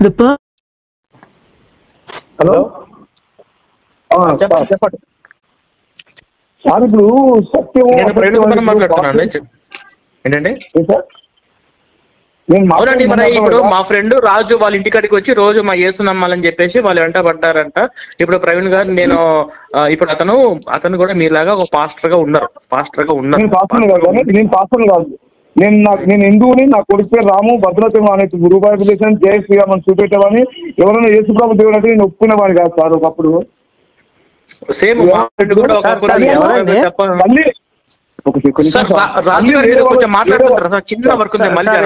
Hello చెప్పండి. Sir ఇప్పుడు సత్యం మాట్లాడుతున్నాను ఏంటండి? అవునండి, మరి ఇప్పుడు మా ఫ్రెండ్ రాజు వాళ్ళ ఇంటికాడికి వచ్చి రోజు మా యేసు నమ్మాలని చెప్పేసి వాళ్ళు వెంట పడ్డారంట. ఇప్పుడు ప్రవీణ్ గారు నేను ఇప్పుడు అతను కూడా మీలాగా ఒక పాస్టర్ గా ఉన్నారు. నేను పాస్టర్ కాదు. నేను హిందువుని. నా కొడుకు పేరు రాము భద్రతం అనే గురుబాబులేషన్ జయ శ్రీరామ్ అని చూపెట్టేవాడిని. ఎవరైనా యేసుప్రభు దేవుడు అంటే నేను ఒప్పుకునేవాడిని కాదు సార్. ఒకప్పుడు సేమ్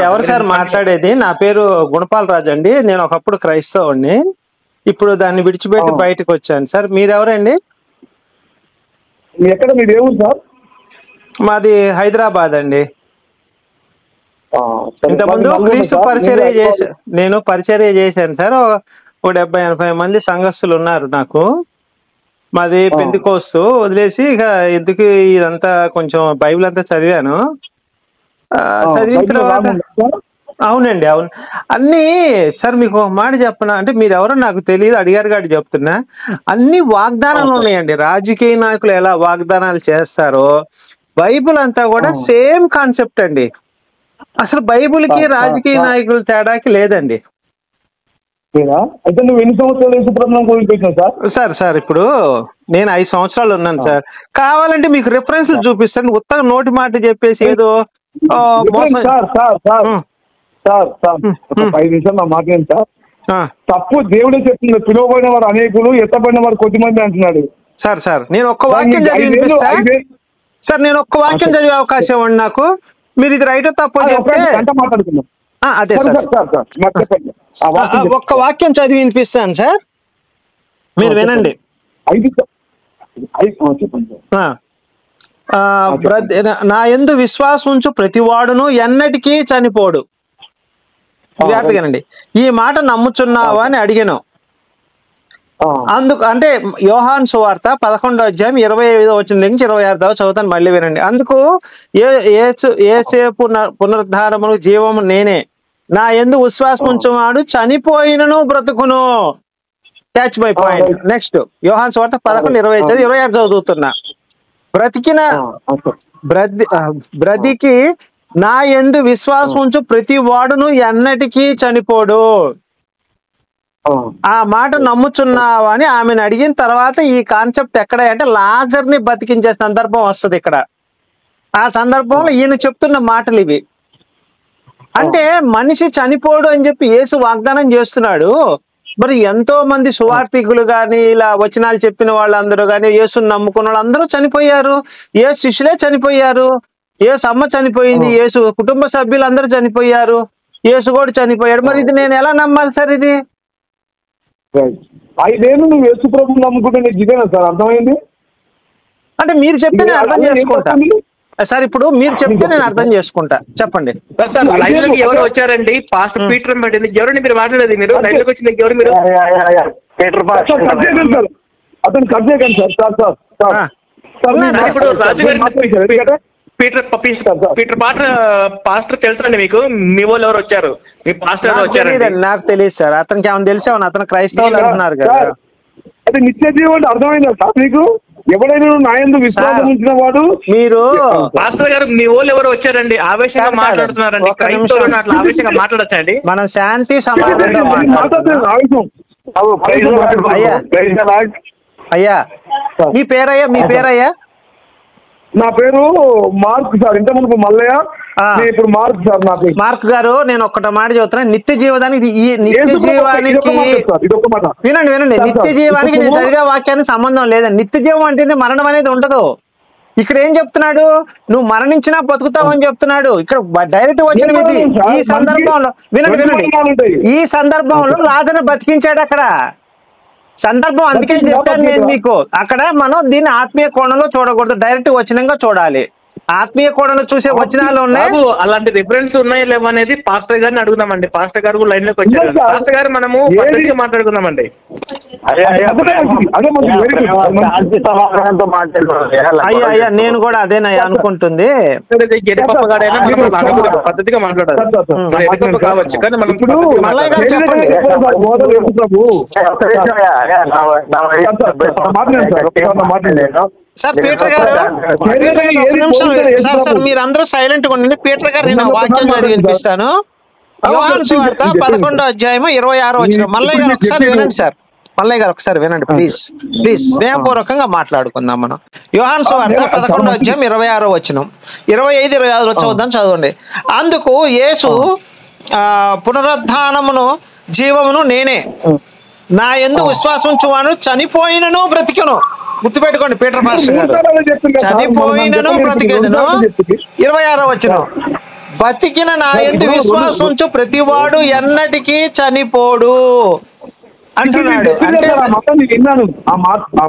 ఎవరు సార్ మాట్లాడేది? నా పేరు గుణపాల్ రాజు అండి. నేను ఒకప్పుడు క్రైస్తవుడిని, ఇప్పుడు దాన్ని విడిచిపెట్టి బయటకు వచ్చాను సార్. మీరెవరండి? ఎక్కడ మీరు ఏ ఊరు సార్? మాది హైదరాబాద్ అండి. ఇంతకుముందు క్రీస్తు నేను పరిచర్య చేశాను సార్. ఒక 70-80 మంది సంఘస్థులు ఉన్నారు నాకు. మాది పెంతెకోస్తు వదిలేసి ఇక ఎందుకు ఇదంతా కొంచెం బైబిల్ అంతా చదివాను. చదివిన తర్వాత అవునండి, అవును అన్ని సార్. మీకు ఒక మాట చెప్పనా అంటే, మీరు ఎవరో నాకు తెలియదు, అడిగారు కాబట్టి చెప్తున్నా. అన్ని వాగ్దానాలు ఉన్నాయండి. రాజకీయ నాయకులు ఎలా వాగ్దానాలు చేస్తారో బైబిల్ అంతా కూడా సేమ్ కాన్సెప్ట్ అండి. అసలు బైబిల్ కి రాజకీయ నాయకుల తేడాకి లేదండి. అయితే నువ్వు ఎన్ని సంవత్సరాలు సార్ ఇప్పుడు నేను 5 సంవత్సరాలు ఉన్నాను సార్. కావాలంటే మీకు రిఫరెన్స్లు చూపిస్తాను. ఉత్తగా నోటి మాట చెప్పేసి ఏదో సార్ 5 నిమిషాలు నా మాట ఏంటి సార్? తప్పు దేవుడే చెప్తుంది. పిలువబడిన వారు అనేకులు, ఎత్తబడిన వారు కొద్దిమంది అంటున్నాడు. సార్ నేను ఒక్క వాక్యం చదివి వినిపిస్తా సార్. నేను ఒక్క వాక్యం చదివే అవకాశం ఉంది నాకు. మీరు ఇది రైట్ తప్పు చెప్తే మాట్లాడుతున్నాం. అదే సార్, ఒక్క వాక్యం చదివి వినిపిస్తాను సార్, మీరు వినండి. నా యందు విశ్వాసం ఉంచు ప్రతివాడును ఎన్నటికీ చనిపోడు. జాగ్రత్తగానండి. ఈ మాట నమ్ముచున్నావా అని అడిగాను. అందుకు అంటే యోహాను సువార్త 11వ అధ్యాయం 25వ వచనం నుంచి 26వ చదువుతాను, మళ్ళీ వినండి. అందుకు ఏసేపు పునరుద్ధానమును జీవము నేనే, నా యందు విశ్వాసం ఉంచువాడు చనిపోయినను బ్రతుకును. Catch my point. నెక్స్ట్ యోహాను సువార్త 11:25 26 చదువుతున్నా. బ్రతికి నా యందు విశ్వాసం ఉంచు ప్రతి వాడును ఎన్నటికీ చనిపోడు. ఆ మాట నమ్ముచున్నావా అని ఆమెను అడిగిన తర్వాత ఈ కాన్సెప్ట్ ఎక్కడ అంటే లాజర్ని బతికించే సందర్భం వస్తుంది ఇక్కడ. ఆ సందర్భంలో ఈయన చెప్తున్న మాటలు ఇవి. అంటే మనిషి చనిపోడు అని చెప్పి యేసు వాగ్దానం చేస్తున్నాడు. మరి ఎంతో మంది సువార్థికులు గాని ఇలా వచనాలు చెప్పిన వాళ్ళందరూ గాని యేసుని నమ్ముకున్న వాళ్ళందరూ చనిపోయారు. యేసు శిష్యులే చనిపోయారు. యేసు అమ్మ చనిపోయింది. యేసు కుటుంబ సభ్యులందరూ చనిపోయారు. యేసు కూడా చనిపోయాడు. మరి ఇది నేను ఎలా నమ్మాలి సార్? ఇది 5 ఏళ్ళు నువ్వు యేసు ప్రభువుని నమ్ముకుంటే నీకు ఇదేనా సార్ అర్థమైంది? అంటే మీరు చెప్తే నేను అర్థం చేసుకుంటా సార్. ఇప్పుడు మీరు చెప్తే నేను అర్థం చేసుకుంటా. చెప్పండి. ఎవరు వచ్చారండి? పాస్టర్ పీటర్ పట్టింది. ఎవరండి మీరు మాట్లాడేది? మీరు లైవ్లోకి వచ్చింది ఎవరు? మీరు అతను కట్ చేయకండి సార్. ఇప్పుడు రాజు గారు పీటర్ పాస్టర్ తెలుసండి మీకు? మీ వాళ్ళు ఎవరు వచ్చారు? మీ పాస్టర్ వచ్చారు? నాకు తెలియదు సార్. అతనికి ఏమైనా తెలిసేవా? అతను క్రైస్తవులు అంటున్నారు కదా. అది నిత్య జీవం అంటే అర్థమైందా సార్ మీకు? ఎవడైనా నా యందు విశ్వాసం ఉంచిన వాడు. మీరు పాస్టర్ గారు మీ వాళ్ళు ఎవరు వచ్చారండి? ఆవేశంగా మాట్లాడుతున్నారండి. అట్లా ఆవేశంగా మాట్లాడచ్చండి? మనం శాంతి సమాధానం. అయ్యా మీ పేరయ్యా? నా పేరు మార్క్ సార్. ఇంత ముందు మల్లయ్య, ఇప్పుడు మార్క్ సార్. నా పేరు మార్క్ గారు. నేను ఒక్కట మాట చెబుతున్నా. నిత్య జీవానికి వినండి. నిత్య జీవానికి నేను చదివే వాక్యానికి సంబంధం లేదండి. నిత్య జీవం అంటే మరణం అనేది ఉండదు. ఇక్కడ ఏం చెప్తున్నాడు? నువ్వు మరణించినా బతుకుతావని చెప్తున్నాడు. ఇక్కడ డైరెక్ట్ వచ్చిన ఇది. ఈ సందర్భంలో వినండి. ఈ సందర్భంలో లాజరును బతికించాడు అక్కడ సందర్భం. అందుకే చెప్పాను నేను మీకు. అక్కడ మనం దీన్ని ఆత్మీయ కోణంలో చూడకూడదు, డైరెక్ట్ వచనంగా చూడాలి. ఆత్మీయ కోణంలో చూసే వచనాలు ఉన్నాయి. బాబు అలాంటి రిఫరెన్స్ ఉన్నాయో లేవో అనేది పాస్టర్ గారిని అడుగుదామండి. పాస్టర్ గారు కూడా లైన్ లోకి వచ్చారు. పాస్టర్ గారు మనము పద్ధతిగా మాట్లాడుకుందామండి. అయ్యా నేను కూడా అదేనయ్యా అనుకుంటుంది. పద్ధతిగా మాట్లాడాలి కావచ్చు, కానీ మనం మల్లయ్య గారు చెప్పండి. సార్ పీటర్ గారు సార్ మీరు అందరూ సైలెంట్ గా ఉండండి. పీటర్ గారు నేను వాక్యం చదివి వినిపిస్తాను. యోహాను సువార్త 11వ అధ్యాయం 26వ వచనం. మల్లయ్య గారు ఒకసారి వినండి సార్. మల్లయ్య గారు ఒకసారి వినండి ప్లీజ్. స్నేహపూర్వకంగా మాట్లాడుకుందాం మనం. యోహాను సువార్త 11వ అధ్యాయం 26వ వచనం, 25, 26 చదువుదాం, చదవండి. అందుకు యేసు పునరుద్ధానమును జీవమును నేనే, నా యందు విశ్వాసం ఉంచువాను చనిపోయినను బ్రతికెను. గుర్తుపెట్టుకోండి పీటర్ మాస్టర్ గారు, చనిపోయినను బ్రతికెను. 26వ వచనం, బతికిన నా యందు విశ్వాసం ఉంచు ప్రతివాడు ఎన్నటికీ చనిపోడు అంటున్నాడు. అంటే విన్నాను ఆ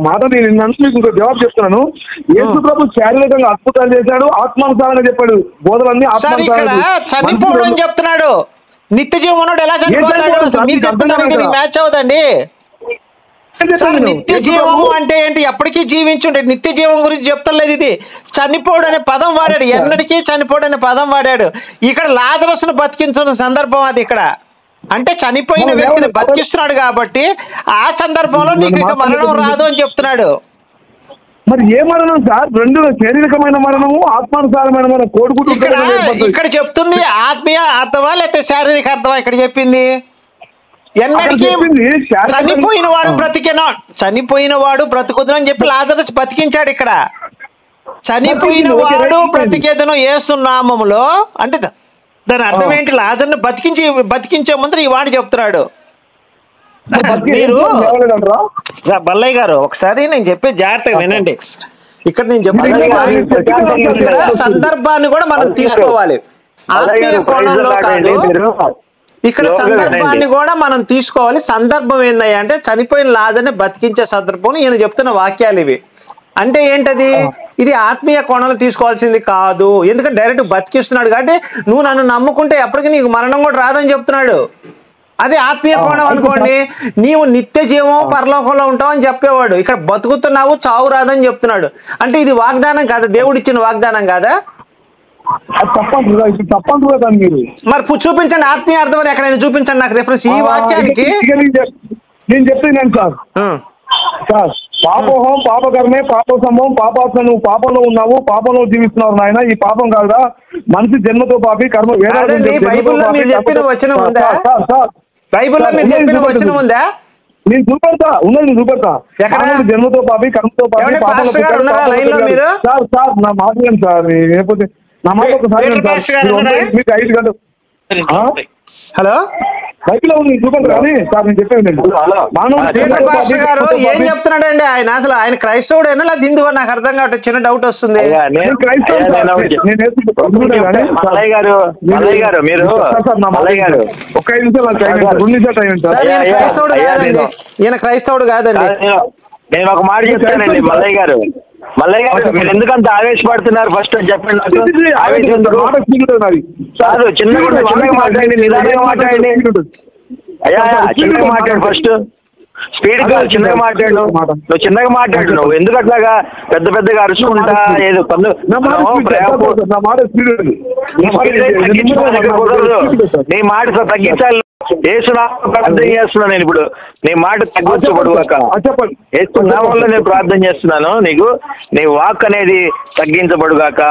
మాట నేను విన్నాను. మీకు జవాబు చెప్తున్నాను. యేసు ప్రభు శారీరకంగా అద్భుతాలు చేశాడు, ఆత్మానుసారంగా చెప్పాడు బోధలన్నీ. ఇక్కడ చనిపోడు అని చెప్తున్నాడు. నిత్య జీవం ఉన్నాడు ఎలా చనిపోతాడు? మీరు చెప్తున్నానికి మ్యాచ్ అవుదండి. నిత్య జీవము అంటే ఏంటి? ఎప్పటికీ జీవించుంటే నిత్య జీవం గురించి చెప్తలేదు. ఇది చనిపోడు అనే పదం వాడాడు, ఎన్నటికీ చనిపోడు అనే పదం వాడాడు. ఇక్కడ లాజరస్ను బతికించిన సందర్భం అది. ఇక్కడ అంటే చనిపోయిన వ్యక్తిని బతికిస్తున్నాడు కాబట్టి ఆ సందర్భంలో నీకు ఇక మరణం రాదు అని చెప్తున్నాడు. మరి ఏ మరణం సార్? రెండు శారీరకమైన మరణము, ఆత్మానుసారమైన మరణం. కోడుకుంటు ఇక్కడ చెప్తుంది ఆత్మీయ అర్థమా లేకపోతే శారీరక అర్థమా? ఇక్కడ చెప్పింది ఎన్నటికీ చనిపోయిన వాడు బ్రతికెను, చనిపోయిన వాడు బ్రతుకుదు అని చెప్పి లాజరస్ బతికించాడు. ఇక్కడ చనిపోయిన వాడు బ్రతికేదను యేసు నామములో అంటే దాని అర్థం ఏంటి? లాజర్ని బతికించే ముందు ఈ వాడు చెప్తున్నాడు. మీరు బల్లయ్య గారు ఒకసారి నేను చెప్పే జాగ్రత్తగా వినండి. ఇక్కడ నేను ఇక్కడ సందర్భాన్ని కూడా మనం తీసుకోవాలి. ఆత్మీయ కోణంలో కాదు, ఇక్కడ సందర్భాన్ని కూడా మనం తీసుకోవాలి. సందర్భం ఏందయ్యా అంటే చనిపోయిన లాజర్ని బతికించే సందర్భంలో ఈయన చెప్తున్న వాక్యాలు ఇవి. అంటే ఏంటది? ఇది ఆత్మీయ కోణంలో తీసుకోవాల్సింది కాదు. ఎందుకంటే డైరెక్ట్ బతికిస్తున్నాడు కాబట్టి నువ్వు నన్ను నమ్ముకుంటే ఎప్పటికీ నీకు మరణం కూడా రాదని చెప్తున్నాడు. అది ఆత్మీయ కోణం అనుకోండి, నీవు నిత్య జీవం పరలోకంలో ఉంటావు అని చెప్పేవాడు. ఇక్కడ బతుకుతున్నావు, చావు రాదని చెప్తున్నాడు. అంటే ఇది వాగ్దానం కాదా? దేవుడు ఇచ్చిన వాగ్దానం కాదా? మీరు మరి చూపించండి ఆత్మీయ అర్థం అని ఎక్కడైనా చూపించండి నాకు రిఫరెన్స్ ఈ వాక్యానికి. నేను చెప్తున్నాను సార్. సార్ పాపోహం పాపకర్మే పాప సంభవం పాపాత్మ. నువ్వు పాపంలో ఉన్నావు, పాపంలో జీవిస్తున్నావు నాయన. ఈ పాపం కాదా? మనిషి జన్మతో పాపి కర్మ. బైబిల్లో మీరు చెప్పిన వచనం ఉందా? బైబిల్లో మీరు చెప్పిన వచనం ఉందా? నేను చూపెడతా, ఉన్నది నేను చూపెడతా. జన్మతో పాపి కర్మతో పాపి. సార్ నా మాట సార్, లేకపోతే నా మాట ఒకసారి మీకు 5 గంటలు. హలో బైబిల్లో ఉంది చూపెడతా కానీ సార్ నేను చెప్పేది గారు ఏం చెప్తున్నాడండి ఆయన? అసలు ఆయన క్రైస్తవుడైనా లేదా హిందువా? నాకు అర్థం కావట్లేదు, చిన్న డౌట్ వస్తుంది. క్రైస్తవుడు కాదండి, ఈయన క్రైస్తవుడు కాదండి. నేను ఒక మాట చెప్తానండి మల్లయ్య గారు. మల్లయ్య గారు మీరు ఎందుకంత ఆవేశపడుతున్నారు? ఫస్ట్ చెప్పండి నాకు. ఆవేశం కాదు, చిన్నగా మాట్లాడండి, నిదానంగా మాట్లాడండి. అయ్యా చిన్నగా మాట్లాడు ఫస్ట్. స్పీడ్ కాదు, చిన్నగా మాట్లాడు. నువ్వు చిన్నగా మాట్లాడు. నువ్వు ఎందుకు అట్లాగా పెద్దగా అరుచుకుంటా ఏదో నీ మాట తగ్గించాలి. ఏసునామం ప్రార్థన చేస్తున్నాను నేను ఇప్పుడు. నీ మాట తగ్గించబడుగాక. ఏసునామంలో నేను ప్రార్థన చేస్తున్నాను నీకు. నీ వాక్ అనేది తగ్గించబడుగాక,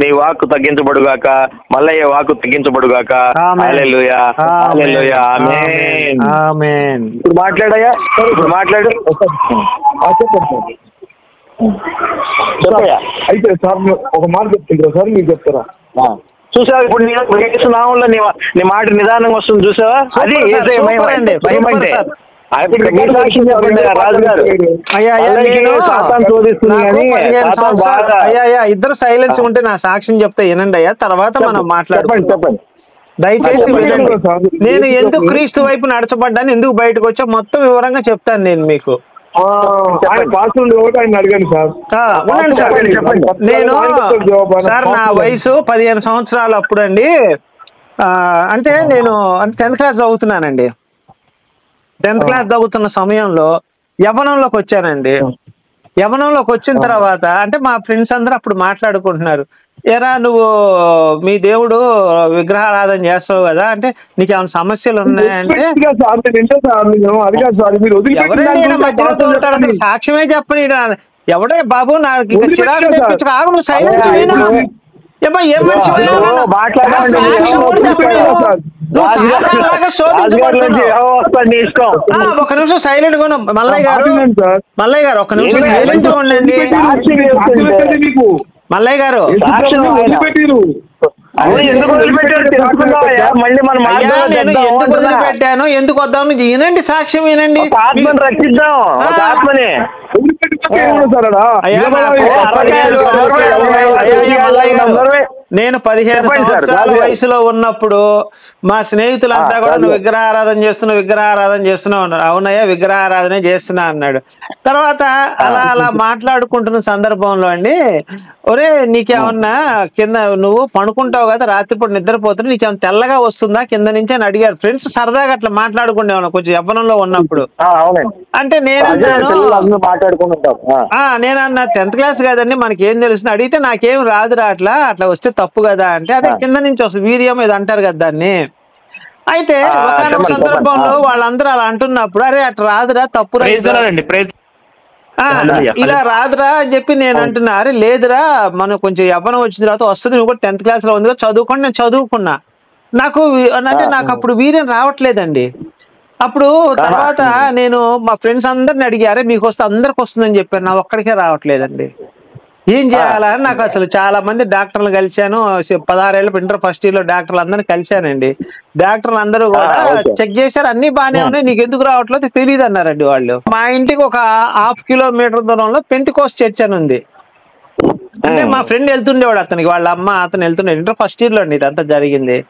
నీ వాక్ తగ్గించబడుగాక, మల్లయ్య వాక్ తగ్గించబడుగాక. హల్లెలూయా హల్లెలూయా ఆమేన్ ఆమేన్. ఇప్పుడు మాట్లాడయ్యా, ఇప్పుడు మాట్లాడు. చెప్పయ్యా. అయితే సార్ ఒక మాట చెప్తుంటారా సార్? మీరు చెప్తారా? చూసావా ఇప్పుడు నామంలో నీ మాట నిదానంగా వస్తుంది చూసావా? అది రాజు గారు ఇద్దరు సైలెన్స్ ఉంటే నా సాక్ష్యం చెప్తే వినండి అయ్యా, తర్వాత మనం మాట్లాడుకోండి. చెప్పండి దయచేసి వినండి. నేను ఎందుకు క్రీస్తు వైపు నడచబడ్డాను, ఎందుకు బయటకు వచ్చా మొత్తం వివరంగా చెప్తాను నేను మీకు. ఆయన పాస్టర్ ఒకటి ఆయన అడిగాను సార్. ఉండండి సార్. చెప్పండి. నేను సార్ నా వయసు 15 సంవత్సరాలు అప్పుడండి. అంటే నేను 10th క్లాస్ చదువుతున్నానండి. 10th క్లాస్ చదువుతున్న సమయంలో యవ్వనంలోకి వచ్చానండి. యవ్వనంలోకి వచ్చిన తర్వాత అంటే మా ఫ్రెండ్స్ అందరూ అప్పుడు మాట్లాడుకుంటున్నారు, ఎరా నువ్వు మీ దేవుడు విగ్రహారాధన చేస్తావు కదా, అంటే నీకు ఏమైనా సమస్యలు ఉన్నాయంటే ఎవరైనా మధ్యలో తోలుతాడు, సాక్ష్యమే చెప్పని ఎవడే బాబు నాకు చిరాకు తెప్పించు, ఆగు నువ్వు సైలెన్స్ ఏమో ఏం మనిషి ఒక నిమిషం సైలెంట్ గా మల్లయ్య గారు ఒక నిమిషం సైలెంట్ గా ఉండండి. మల్లయ్య గారు ఎందుకు వదిలిపెట్టాను, ఎందుకు వద్దాం, వినండి సాక్ష్యం వినండి. నేను 15 సంవత్సరాల వయసులో ఉన్నప్పుడు మా స్నేహితులంతా కూడా నువ్వు విగ్రహారాధన చేస్తున్నావు అన్నారు. అవునయ్యా విగ్రహారాధనే చేస్తున్నా అన్నాడు. తర్వాత అలా మాట్లాడుకుంటున్న సందర్భంలో అండి, ఒరే నీకేమన్నా కింద నువ్వు పడుకుంటావు కదా రాత్రిపూట నిద్రపోతున్నా, నీకేమన్నా తెల్లగా వస్తుందా కింద నుంచి అని అడిగారు. ఫ్రెండ్స్ సరదాగా అట్లా మాట్లాడుకునేవాళ్ళం కొంచెం యవ్వనంలో ఉన్నప్పుడు. అంటే నేనన్నాను 10th క్లాస్ కదండి మనకి ఏం తెలుస్తుంది, అడిగితే నాకేం రాదురా అట్లా వస్తే తప్పు కదా అంటే, అదే కింద నుంచి వస్తుంది వీర్యం ఇది అంటారు కదా దాన్ని. అయితే ఒక సందర్భంలో వాళ్ళందరూ అలా అంటున్నప్పుడు అరే అట్లా రాదురా తప్పు ఇలా రాదురా అని చెప్పి నేను అంటున్నా, అరే లేదురా మనం కొంచెం యవ్వనం వచ్చిన తర్వాత వస్తుంది, నువ్వు కూడా 10th క్లాస్ లో ఉంది చదువుకోండి. నేను చదువుకున్నా, నాకు అప్పుడు వీర్యం రావట్లేదండి. అప్పుడు తర్వాత నేను మా ఫ్రెండ్స్ అందరిని అడిగారే మీకు వస్తే అందరికి వస్తుందని చెప్పాను, నా ఒక్కడికే రావట్లేదండి. ఏం చేయాలని నాకు అసలు చాలా మంది డాక్టర్లు కలిశాను. 16 ఏళ్ళ ఇంటర్ ఫస్ట్ ఇయర్ లో డాక్టర్లు అందరిని కలిశానండి. డాక్టర్లు అందరూ కూడా చెక్ చేశారు, అన్ని బాగానే ఉన్నాయి, నీకు ఎందుకు రావట్లేదు తెలియదు అన్నారండి వాళ్ళు. మా ఇంటికి ఒక 1/2 కిలోమీటర్ దూరంలో పెంతికోస్ట్ చర్చ్ అని ఉంది. అంటే మా ఫ్రెండ్ వెళ్తుండేవాడు, అతనికి వాళ్ళ అమ్మ అతను వెళ్తుండే, ఇంటర్ ఫస్ట్ ఇయర్ లో అండి ఇదంతా జరిగింది.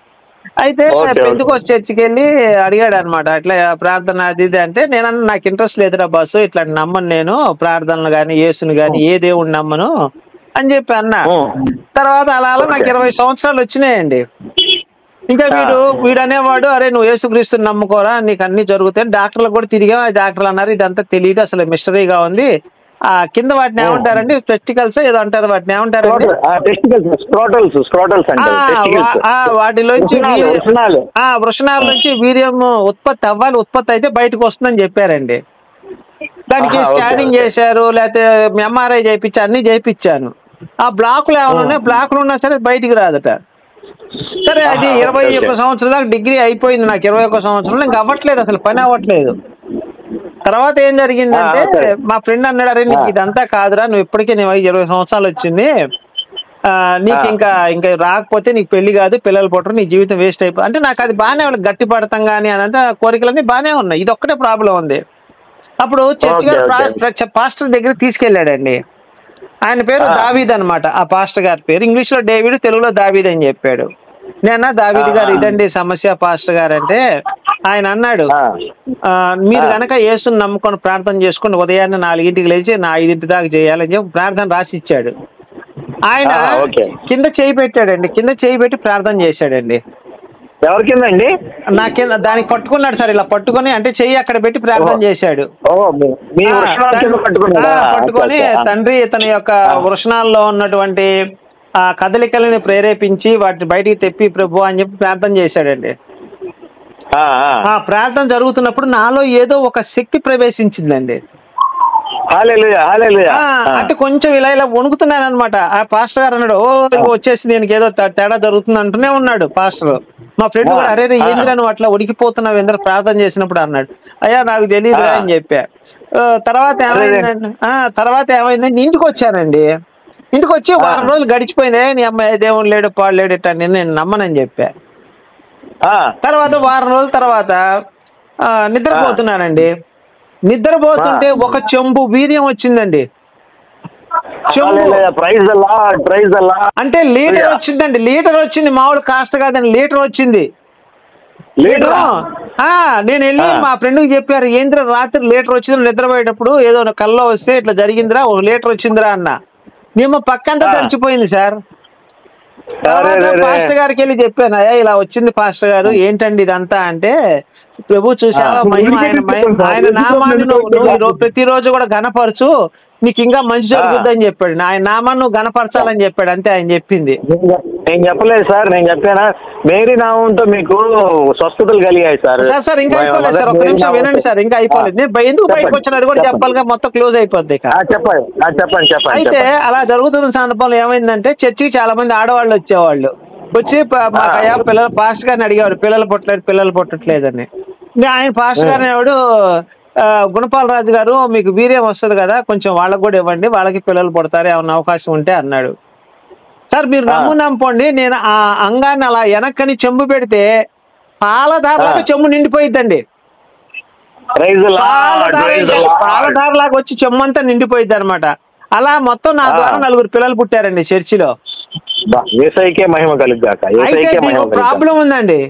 అయితే పెంతికోస్ట్ చర్చికి వెళ్ళి అడిగాడు అనమాట, అట్లా ప్రార్థన అది ఇది అంటే నేను నాకు ఇంట్రెస్ట్ లేదురా బాసు, ఇట్లా నమ్మను నేను ప్రార్థనలు గాని యేసుని గాని ఏ దేవుడిని నమ్మను అని చెప్పి అన్నా. తర్వాత అలా నాకు 20 సంవత్సరాలు వచ్చినాయండి. ఇంకా వీడు అనేవాడు, అరే నువ్వు యేసుక్రీస్తుని నమ్ముకోరా నీకు అన్ని జరుగుతాయి. డాక్టర్లు కూడా తిరిగా డాక్టర్లు అన్నారు ఇదంతా తెలియదు అసలు మిస్టరీగా ఉంది. కింద వాటిని ఏమంటారండి, టెస్టికల్స్ ఏదో అంటారు, వాటిని ఏమంటారండి, వాటిలోంచి వృషణాల నుంచి వీర్యం ఉత్పత్తి అవ్వాలి, ఉత్పత్తి అయితే బయటకు వస్తుందని చెప్పారండి. దానికి స్కానింగ్ చేశారు, లేకపోతే ఎంఆర్ఐ చేయించా, అన్ని చేయించాను. ఆ బ్లాకులు ఏమైనా ఉన్నాయి, బ్లాకులు ఉన్నా సరే బయటికి రాదట. సరే అది 21 సంవత్సరం దాకా డిగ్రీ అయిపోయింది నాకు, 21 సంవత్సరంలో ఇంకా అవ్వట్లేదు, అసలు పని అవ్వట్లేదు. తర్వాత ఏం జరిగిందంటే మా ఫ్రెండ్ అన్నాడు, అరే నీకు ఇదంతా కాదురా, నువ్వు ఇప్పటికే 20 సంవత్సరాలు వచ్చింది, నీకు ఇంకా రాకపోతే నీకు పెళ్లి కాదు, పిల్లలు పుట్టరు, నీ జీవితం వేస్ట్ అయిపోయి అంటే నాకు అది బాగానే వాళ్ళకి గట్టి పడతాం కానీ అనంత కోరికలన్నీ బాగానే ఉన్నాయి, ఇది ఒక్కటే ప్రాబ్లం ఉంది. అప్పుడు చర్చ్ గారు పాస్టర్ దగ్గర తీసుకెళ్లాడండి. ఆయన పేరు దావీద్ అనమాట, ఆ పాస్టర్ గారి పేరు ఇంగ్లీష్ లో డేవిడ్, తెలుగులో దావీద్ అని చెప్పాడు. నేను దావీద్ గారు ఇదండి సమస్య పాస్టర్ గారు అంటే, ఆయన అన్నాడు మీరు గనక యేసుని నమ్ముకొని ప్రార్థన చేసుకుని ఉదయాన్నే 4ంటికి లేచి 5 దాకా చేయాలని చెప్పి ప్రార్థన రాసి ఇచ్చాడు. ఆయన కింద చేయి పెట్టాడండి, కింద చేయి పెట్టి ప్రార్థన చేశాడండి. ఎవరి కిందండి? నా కింద దానికి పట్టుకున్నాడు సార్, ఇలా పట్టుకొని అంటే చెయ్యి అక్కడ పెట్టి ప్రార్థన చేశాడు. పట్టుకొని తండ్రి ఇతని యొక్క వృషణాల్లో ఉన్నటువంటి ఆ కదలికలని ప్రేరేపించి వాటిని బయటికి తెప్పి ప్రభు అని చెప్పి ప్రార్థన చేశాడండి. ఆ ప్రార్థన జరుగుతున్నప్పుడు నాలో ఏదో ఒక శక్తి ప్రవేశించిందండి. అంటే కొంచెం ఇలా వణుకుతున్నాను అనమాట. ఆ పాస్టర్ గారు అన్నాడు, వచ్చేసి దీనికి ఏదో తేడా జరుగుతుంది అంటూనే ఉన్నాడు పాస్టర్. మా ఫ్రెండ్ కూడా అరే ఏంద్రా నువ్వు అట్లా ఉడికిపోతున్నావు ఏంద్రా ప్రార్థన చేసినప్పుడు అన్నాడు. అయ్యా నాకు తెలియదురా అని చెప్పా. తర్వాత ఏమైందండి ఇంటికి వచ్చానండి. ఇంటికి వచ్చి 1 వారం రోజులు గడిచిపోయింది. నీ అమ్మాయి దేవుడు లేడు పాడు ఇట్లా నేను నమ్మనని చెప్పా. తర్వాత 1 వారం రోజుల తర్వాత నిద్రపోతున్నానండి. నిద్రపోతుంటే ఒక చెంబు వీర్యం వచ్చిందండి. అంటే లీటర్ వచ్చిందండి, లీటర్ వచ్చింది, మామూలు కాస్త కాదండి, లీటర్ వచ్చింది. నేను వెళ్ళి మా ఫ్రెండ్ కి చెప్పారు, ఏంద్రా రాత్రి లీటర్ వచ్చింది నిద్రపోయేటప్పుడు ఏదో కల్లో వస్తే ఇట్లా జరిగిందిరా, 1 లీటర్ వచ్చిందిరా అన్న. మేము పక్కంతా తడిచిపోయింది సార్. తర్వాత పాస్టర్ గారికి వెళ్ళి చెప్పాను, అయ్యా ఇలా వచ్చింది పాస్టర్ గారు, ఏంటండి ఇదంతా అంటే, ప్రభు చూసావా మహిమ, ఆయన నామాన్ని నువ్వు ప్రతిరోజు కూడా ఘనపరచు, నీకు ఇంకా మంచి జరుగుద్దని చెప్పాడు. ఆయన నామాన్ని నువ్వు ఘనపరచాలని చెప్పాడు, అంతే ఆయన చెప్పింది. నేను చెప్పలేదు సార్, నేను చెప్పానా మేరీ నామంతో మీకు స్వస్థతలు కలిగాయి సార్. సార్ ఇంకా అయిపోలేదు సార్, ఒక్క నిమిషం వినండి సార్, ఇంకా అయిపోలేదు. నేను ఎందుకు బయటకు వచ్చాను అది కూడా చెప్పాలిగా, మొత్తం క్లోజ్ అయిపోద్ది. చెప్పండి. అయితే అలా జరుగుతున్న సందర్భంలో ఏమైందంటే, చర్చికి చాలా మంది ఆడవాళ్ళు వచ్చేవాళ్ళు, వచ్చి మాకయ్యా పిల్లలు పాస్టర్ గారిని అడిగేవారు, పిల్లలు పుట్టట్లేదని. ఆయన పాస్టర్ గారిని ఎవడు, గుణపాల రాజు గారు మీకు వీర్యం వస్తుంది కదా, కొంచెం వాళ్ళకు కూడా ఇవ్వండి, వాళ్ళకి పిల్లలు పుడతారు, ఏమన్నా అవకాశం ఉంటే అన్నాడు. సార్ మీరు నమ్ముపోండి, నేను ఆ అంగాన్ని అలా వెనక్కని చెంబు పెడితే పాలధారలాగా చెంబు నిండిపోయిద్దండి. పాలధారలాగా వచ్చి చెంబు అంతా నిండిపోయిద్ది అనమాట. అలా మొత్తం నా ద్వారా 4 పిల్లలు పుట్టారండి చర్చిలో. అయితే నీకు ప్రాబ్లం ఉందండి,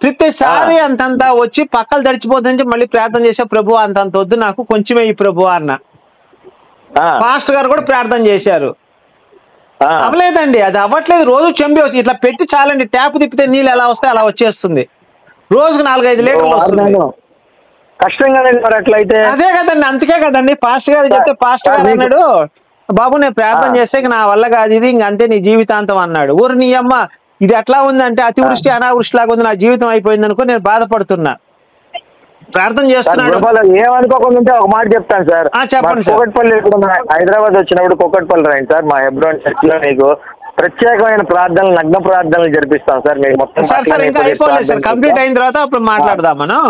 ప్రతిసారి అంతంతా వచ్చి పక్కలు తడిచిపోతుంటే మళ్ళీ ప్రార్థన చేసే, ప్రభు అంతంత వద్దు నాకు, కొంచెమే ఈ ప్రభు అన్న. పాస్టర్ గారు కూడా ప్రార్థన చేశారు, అవ్వలేదండి, అది అవ్వట్లేదు. రోజు చెంబి వచ్చి ఇట్లా పెట్టి చాలండి, ట్యాప్ తిప్పితే నీళ్ళు ఎలా వస్తాయి అలా వచ్చేస్తుంది, రోజుకు 4-5 లీటర్లు వస్తుంది. కష్టం కదండి మరి అట్లయితే. అదే కదండి, అందుకే కదండి పాస్టర్ గారు చెప్తే, పాస్టర్ గారు అన్నాడు, బాబు నేను ప్రార్థన చేస్తే నా వల్ల కాదు ఇది, ఇంకంతే నీ జీవితాంతం అన్నాడు. ఊరు నీ అమ్మ ఇది ఎట్లా ఉందంటే అతివృష్టి అనావృష్టి లాగా ఉంది, నా జీవితం అయిపోయింది అనుకో, నేను బాధపడుతున్నా. ప్రార్థన చేస్తున్నాడు. ఏమనుకోకుండా ఒక మాట చెప్తాను సార్, చెప్పండి. కూకట్పల్లి హైదరాబాద్ వచ్చినప్పుడు కూకట్పల్లి రండి సార్, మా హెబ్రోన్ చర్చ్ లో మీకు ప్రత్యేకమైన ప్రార్థనలు, నగ్న ప్రార్థనలు జరిపిస్తాం సార్. మీకు మొత్తం సార్ ఇంకా అయిపోలేదు సార్, కంప్లీట్ అయిన తర్వాత అప్పుడు మాట్లాడదాం మనం.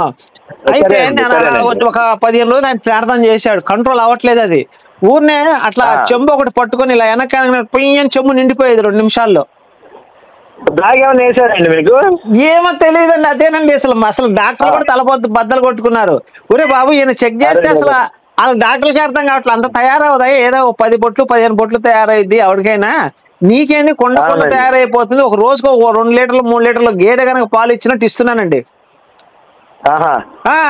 అయితే నేను ఒక 15 రోజులు ఆయన ప్రార్థన చేశాడు, కంట్రోల్ అవ్వట్లేదు అది. ఊరినే అట్లా చెంబు ఒకటి పట్టుకొని ఇలా వెనక పొయ్యని చెంబు నిండిపోయేది 2 నిమిషాల్లో. మీకు ఏమో తెలియదండి, అదేనండి. అసలు డాక్టర్లు కూడా బద్దలు కొట్టుకున్నారు. ఒరే బాబు ఈయన చెక్ చేస్తే అసలు వాళ్ళ డాక్టర్లకి అర్థం కావట్లేదు, అంత తయారవుతాయి, ఏదో 10 బొట్లు 15 బొట్లు తయారైద్ది ఎవరికైనా, నీకేంది కొండ తయారైపోతుంది. ఒక రోజుకు 2 లీటర్లు 3 లీటర్లు గేదె కనుక పాలు ఇచ్చినట్టు ఇస్తున్నానండి.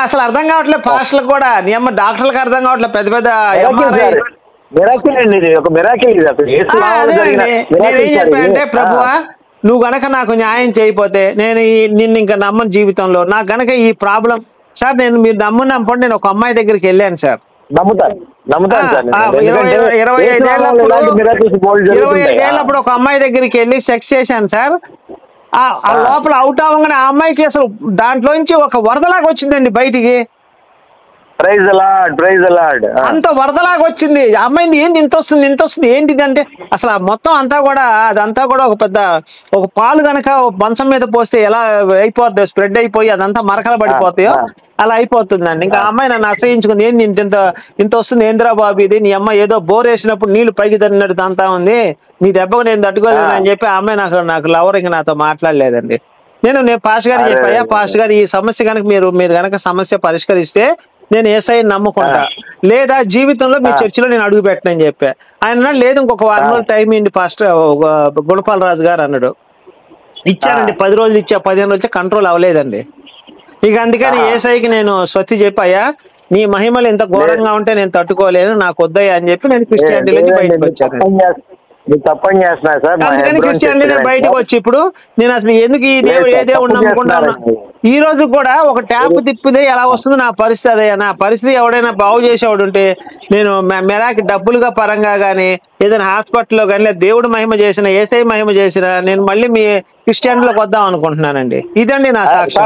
అసలు అర్థం కావట్లేదు పాస్టర్లకు కూడా, నీ అమ్మ డాక్టర్లకు అర్థం కావట్లేదు, పెద్ద పెద్ద నేనేం చెప్పానంటే, ప్రభువా నువ్వు గనక నాకు న్యాయం చేయకపోతే నేను నిన్ను ఇంకా నమ్మను జీవితంలో, నాకు గనక ఈ ప్రాబ్లం సార్, మీరు నమ్మండి, నేను ఒక అమ్మాయి దగ్గరికి వెళ్ళాను సార్. 25 ఏళ్ళప్పుడు ఒక అమ్మాయి దగ్గరికి వెళ్ళి సెక్స్ చేశాను సార్. ఆ లోపల అవుట్ అవ్వగానే ఆ అమ్మాయికి అసలు దాంట్లోంచి ఒక వరదలాగా వచ్చిందండి బయటికి. అంత వరదలాగా వచ్చింది. ఆ అమ్మాయిని ఏంది ఇంత వస్తుంది ఏంటిది అంటే, అసలు మొత్తం అంతా కూడా అదంతా కూడా ఒక పాలు గనక మంచం మీద పోస్తే ఎలా అయిపోద్ది, స్ప్రెడ్ అయిపోయి అదంతా మరకలు పడిపోతాయో అలా అయిపోతుందండి. ఇంకా అమ్మాయి నన్ను అసహించుకుంది, ఏంది ఇంత వస్తుంది, ఏంద్రా బాబు ఇది, నీ అమ్మాయి ఏదో బోర్ వేసినప్పుడు నీళ్లు పైకి తన్నట్టు అంతా ఉంది, నీ దెబ్బకు నేను తట్టుకోలేను అని చెప్పి ఆ అమ్మాయి నాకు లవర్ ఇంకా నాతో మాట్లాడలేదండి. నేను పాస్టర్ గారు చెప్పాయా, పాస్టర్ గారు ఈ సమస్య కనుక మీరు కనుక సమస్య పరిష్కరిస్తే నేను యేసయ్యని నమ్ముకుంటా, లేదా జీవితంలో మీ చర్చిలో నేను అడుగు పెట్టనని చెప్పా. ఆయన లేదు ఇంకొక 1 రోజులు టైం ఇవ్వండి పాస్టర్ గుణపాల రాజు గారు అన్నాడు. ఇచ్చానండి, 10 రోజులు ఇచ్చా, 15 రోజులు కంట్రోల్ అవ్వలేదండి. ఇక అందుకని యేసయ్యకి నేను స్వస్తి చెప్పాయా, నీ మహిమలు ఎంత ఘోరంగా ఉంటే నేను తట్టుకోలేను, నాకు వద్దయ్యా అని చెప్పి నేను క్రిస్టియానిటీలోకి బయటకు వచ్చాను. అందుకని క్రిస్టియానిటీ బయటకు వచ్చి ఇప్పుడు నేను అసలు ఎందుకు ఈ దేవుడు ఏ దేవుడు నమ్ముకుంటాను. ఈ రోజు కూడా ఒక ట్యాప్ తిప్పితే ఎలా వస్తుంది నా పరిస్థితి, అదే నా పరిస్థితి. ఎవడైనా బాగు చేసేవాడు ఉంటే నేను మెరాకి డబ్బులుగా పరంగా గానీ, ఏదైనా హాస్పిటల్లో కానీ, లేదా దేవుడు మహిమ చేసిన, యేసయ్య మహిమ చేసిన, నేను మళ్ళీ మీ క్రిస్టియానిటీలోకి వద్దాం అనుకుంటున్నానండి. ఇదండి నా సాక్ష్యం.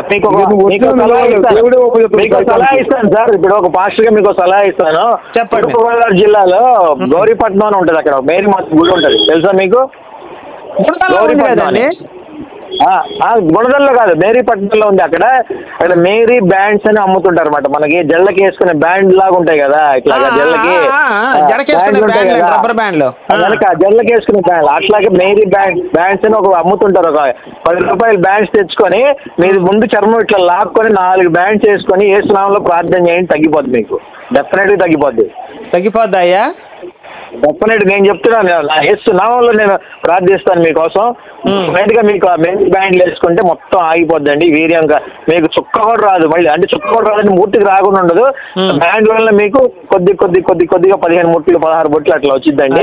ఇప్పుడు ఒక పాస్టర్ గా మీకు సలహా ఇస్తాను. చెప్పండి. తూర్పుగోదావరి జిల్లాలో గౌరీపట్నం అని ఉంటది, అక్కడ మేరీ మాత గుడి ఉంటది, తెలుసా మీకు? గుణదల్లో కాదు, మేరీపట్నంలో ఉంది. అక్కడ మేరీ బ్యాండ్స్ అని అమ్ముతుంటారు అనమాట. మనకి జళ్ళకి వేసుకునే బ్యాండ్ లాగా ఉంటాయి కదా, ఇట్లా జళ్ళకి జళ్ళకి వేసుకునే బ్యాండ్, అట్లాగే మేరీ బ్యాండ్స్ అని ఒక అమ్ముతుంటారు. ఒక 10 రూపాయలు బ్యాండ్స్ తెచ్చుకొని మీరు ముందు చర్మం ఇట్లా లాక్కొని 4 బ్యాండ్స్ వేసుకొని యేసునామంలో ప్రార్థన చేయండి, తగ్గిపోద్ది, మీకు డెఫినెట్ గా తగ్గిపోద్ది అయ్యా. డెఫినెట్ నేను చెప్తున్నాను, యేసునామంలో నేను ప్రార్థిస్తాను మీకోసం. గా మీకు ఆ మెయిన్ బ్యాండ్లు వేసుకుంటే మొత్తం ఆగిపోద్దండి, వీర్యంగా మీకు చుక్క కూడా రాదు. మళ్ళీ అంటే చుక్క కూడా రాదంటే మూర్తికి రాకుండా ఉండదు. బ్యాండ్ వల్ల మీకు కొద్దిగా 15 ముట్లు 16 బొట్లు అట్లా వచ్చిందండి.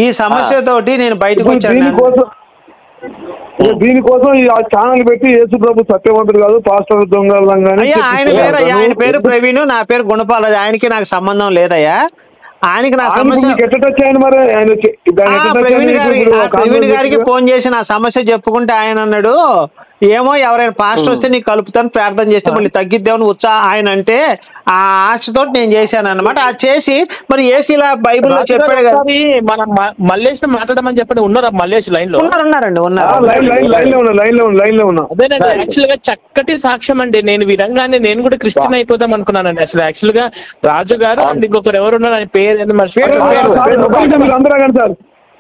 ఈ సమస్యతోటి నేను బయటకు వచ్చాను. దీనికోసం ఈ ఛానల్ పెట్టి యేసు ప్రభు సత్యవంతుడు కాదు, పాస్టర్ దొంగ. ఆయన పేరు ప్రవీణ్, నా పేరు గుణపాలరాజు. ఆయనకి నాకు సంబంధం లేదయ్యా. ఆయనకి నా సమస్య ప్రవీణ్ గారికి ఫోన్ చేసి నా సమస్య చెప్పుకుంటే ఆయన అన్నాడు, ఏమో ఎవరైనా పాస్టర్ వస్తే నీకు కలుపుతాను, ప్రార్థన చేస్తే మళ్ళీ తగ్గిద్దామని ఆయన అంటే ఆ ఆశతో నేను చేశాను అన్నమాట. అది చేసి మరి ఏసీలా బైబిల్లో చెప్పాడు కదా. మనం మల్లేష్ మాట్లాడమని చెప్పండి. ఉన్నారా మల్లేష్ లైన్ లో? ఉన్నారండి, ఉన్నారు. అదేనండి, యాక్చువల్ గా చక్కటి సాక్ష్యం అండి. నేను విధంగానే నేను కూడా క్రిస్టియన్ అయిపోదాం అనుకున్నానండి. అసలు యాక్చువల్ గా రాజు గారు అండ్ ఇంకొకరు ఎవరున్నారు ఆయన పేరు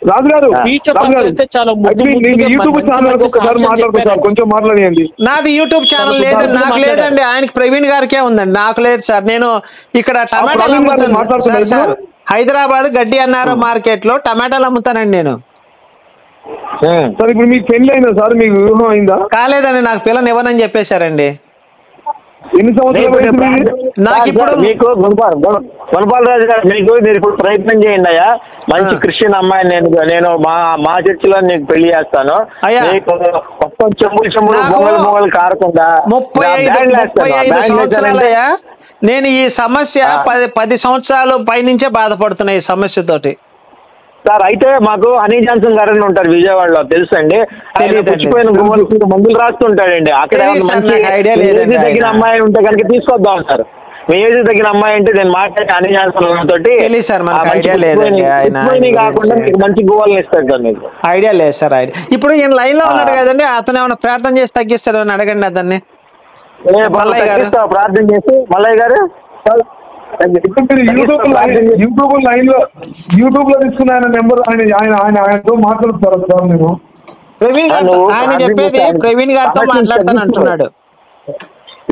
రాజు గారు చాలా యూట్యూబ్ ఛానల్ ఒకసారి మాట్లాడుతున్నారు, కొంచెం మాట్లాడండి. నాది యూట్యూబ్ ఛానల్ లేదు, నాకు లేదండి. ఆయనకి ప్రవీణ్ గారికే ఉందండి, నాకు లేదు సార్. నేను ఇక్కడ టమాటాలు అమ్ముతాను సార్. హైదరాబాద్ గడ్డి అన్నారు మార్కెట్ లో టమాటాలు అమ్ముతానండి నేను. సార్ ఇప్పుడు మీకు పెళ్లి అయిందా సార్? మీకు వివాహం అయిందా? కాలేదండి, నాకు పిల్లని ఇవ్వనని చెప్పేశారండి. ఎన్ని సంవత్సరాలు? నాకు ఇప్పుడు మీకు గుణపాలరాజు గారు, మీరు ఇప్పుడు ప్రయత్నం చేయండి అయ్యా. మంచి క్రిస్టియన్ అమ్మాయిని నేను మా చర్చిలో నీకు పెళ్లి చేస్తాను. నీకు మొత్తం చెంబులు మొగలు కారకుండా 35 సంవత్సరాలయ్యా. నేను ఈ సమస్య 10 సంవత్సరాలు పైనుంచే బాధపడుతున్నా ఈ సమస్యతోటి సార్. అయితే మాకు హనీ జాన్సన్ గారు ఉంటారు విజయవాడలో, తెలుసండి. పుచ్చిపోయిన గుమ్మలు మందులు రాస్తుంటాడండి. అక్కడ తగిన అమ్మాయి ఉంటే కనుక తీసుకొద్దాం సార్. మీ ఏజ్ తగిన అమ్మాయి అంటే నేను మాట్లాడి హనీ జాన్సన్ తోటి కాకుండా మీకు మంచి గువ్వల్ని ఇస్తాడు సార్. మీకు ఐడియా లేదు సార్. ఇప్పుడు ఈయన లైన్ లో ఉన్నాడు కదండి, అతను ఏమైనా ప్రార్థన చేసి తగ్గిస్తాడు అని అడగండి అతన్ని. ప్రార్థన చేసి మల్లయ్య గారు యూట్యూబ్ లో తీసుకున్న ఆయన నెంబర్ ఆయనతో మాట్లాడుతారు సార్. నేను ప్రవీణ్ గారు ఆయన చెప్పేది ప్రవీణ్ గారితో మాట్లాడతాను అంటున్నాడు.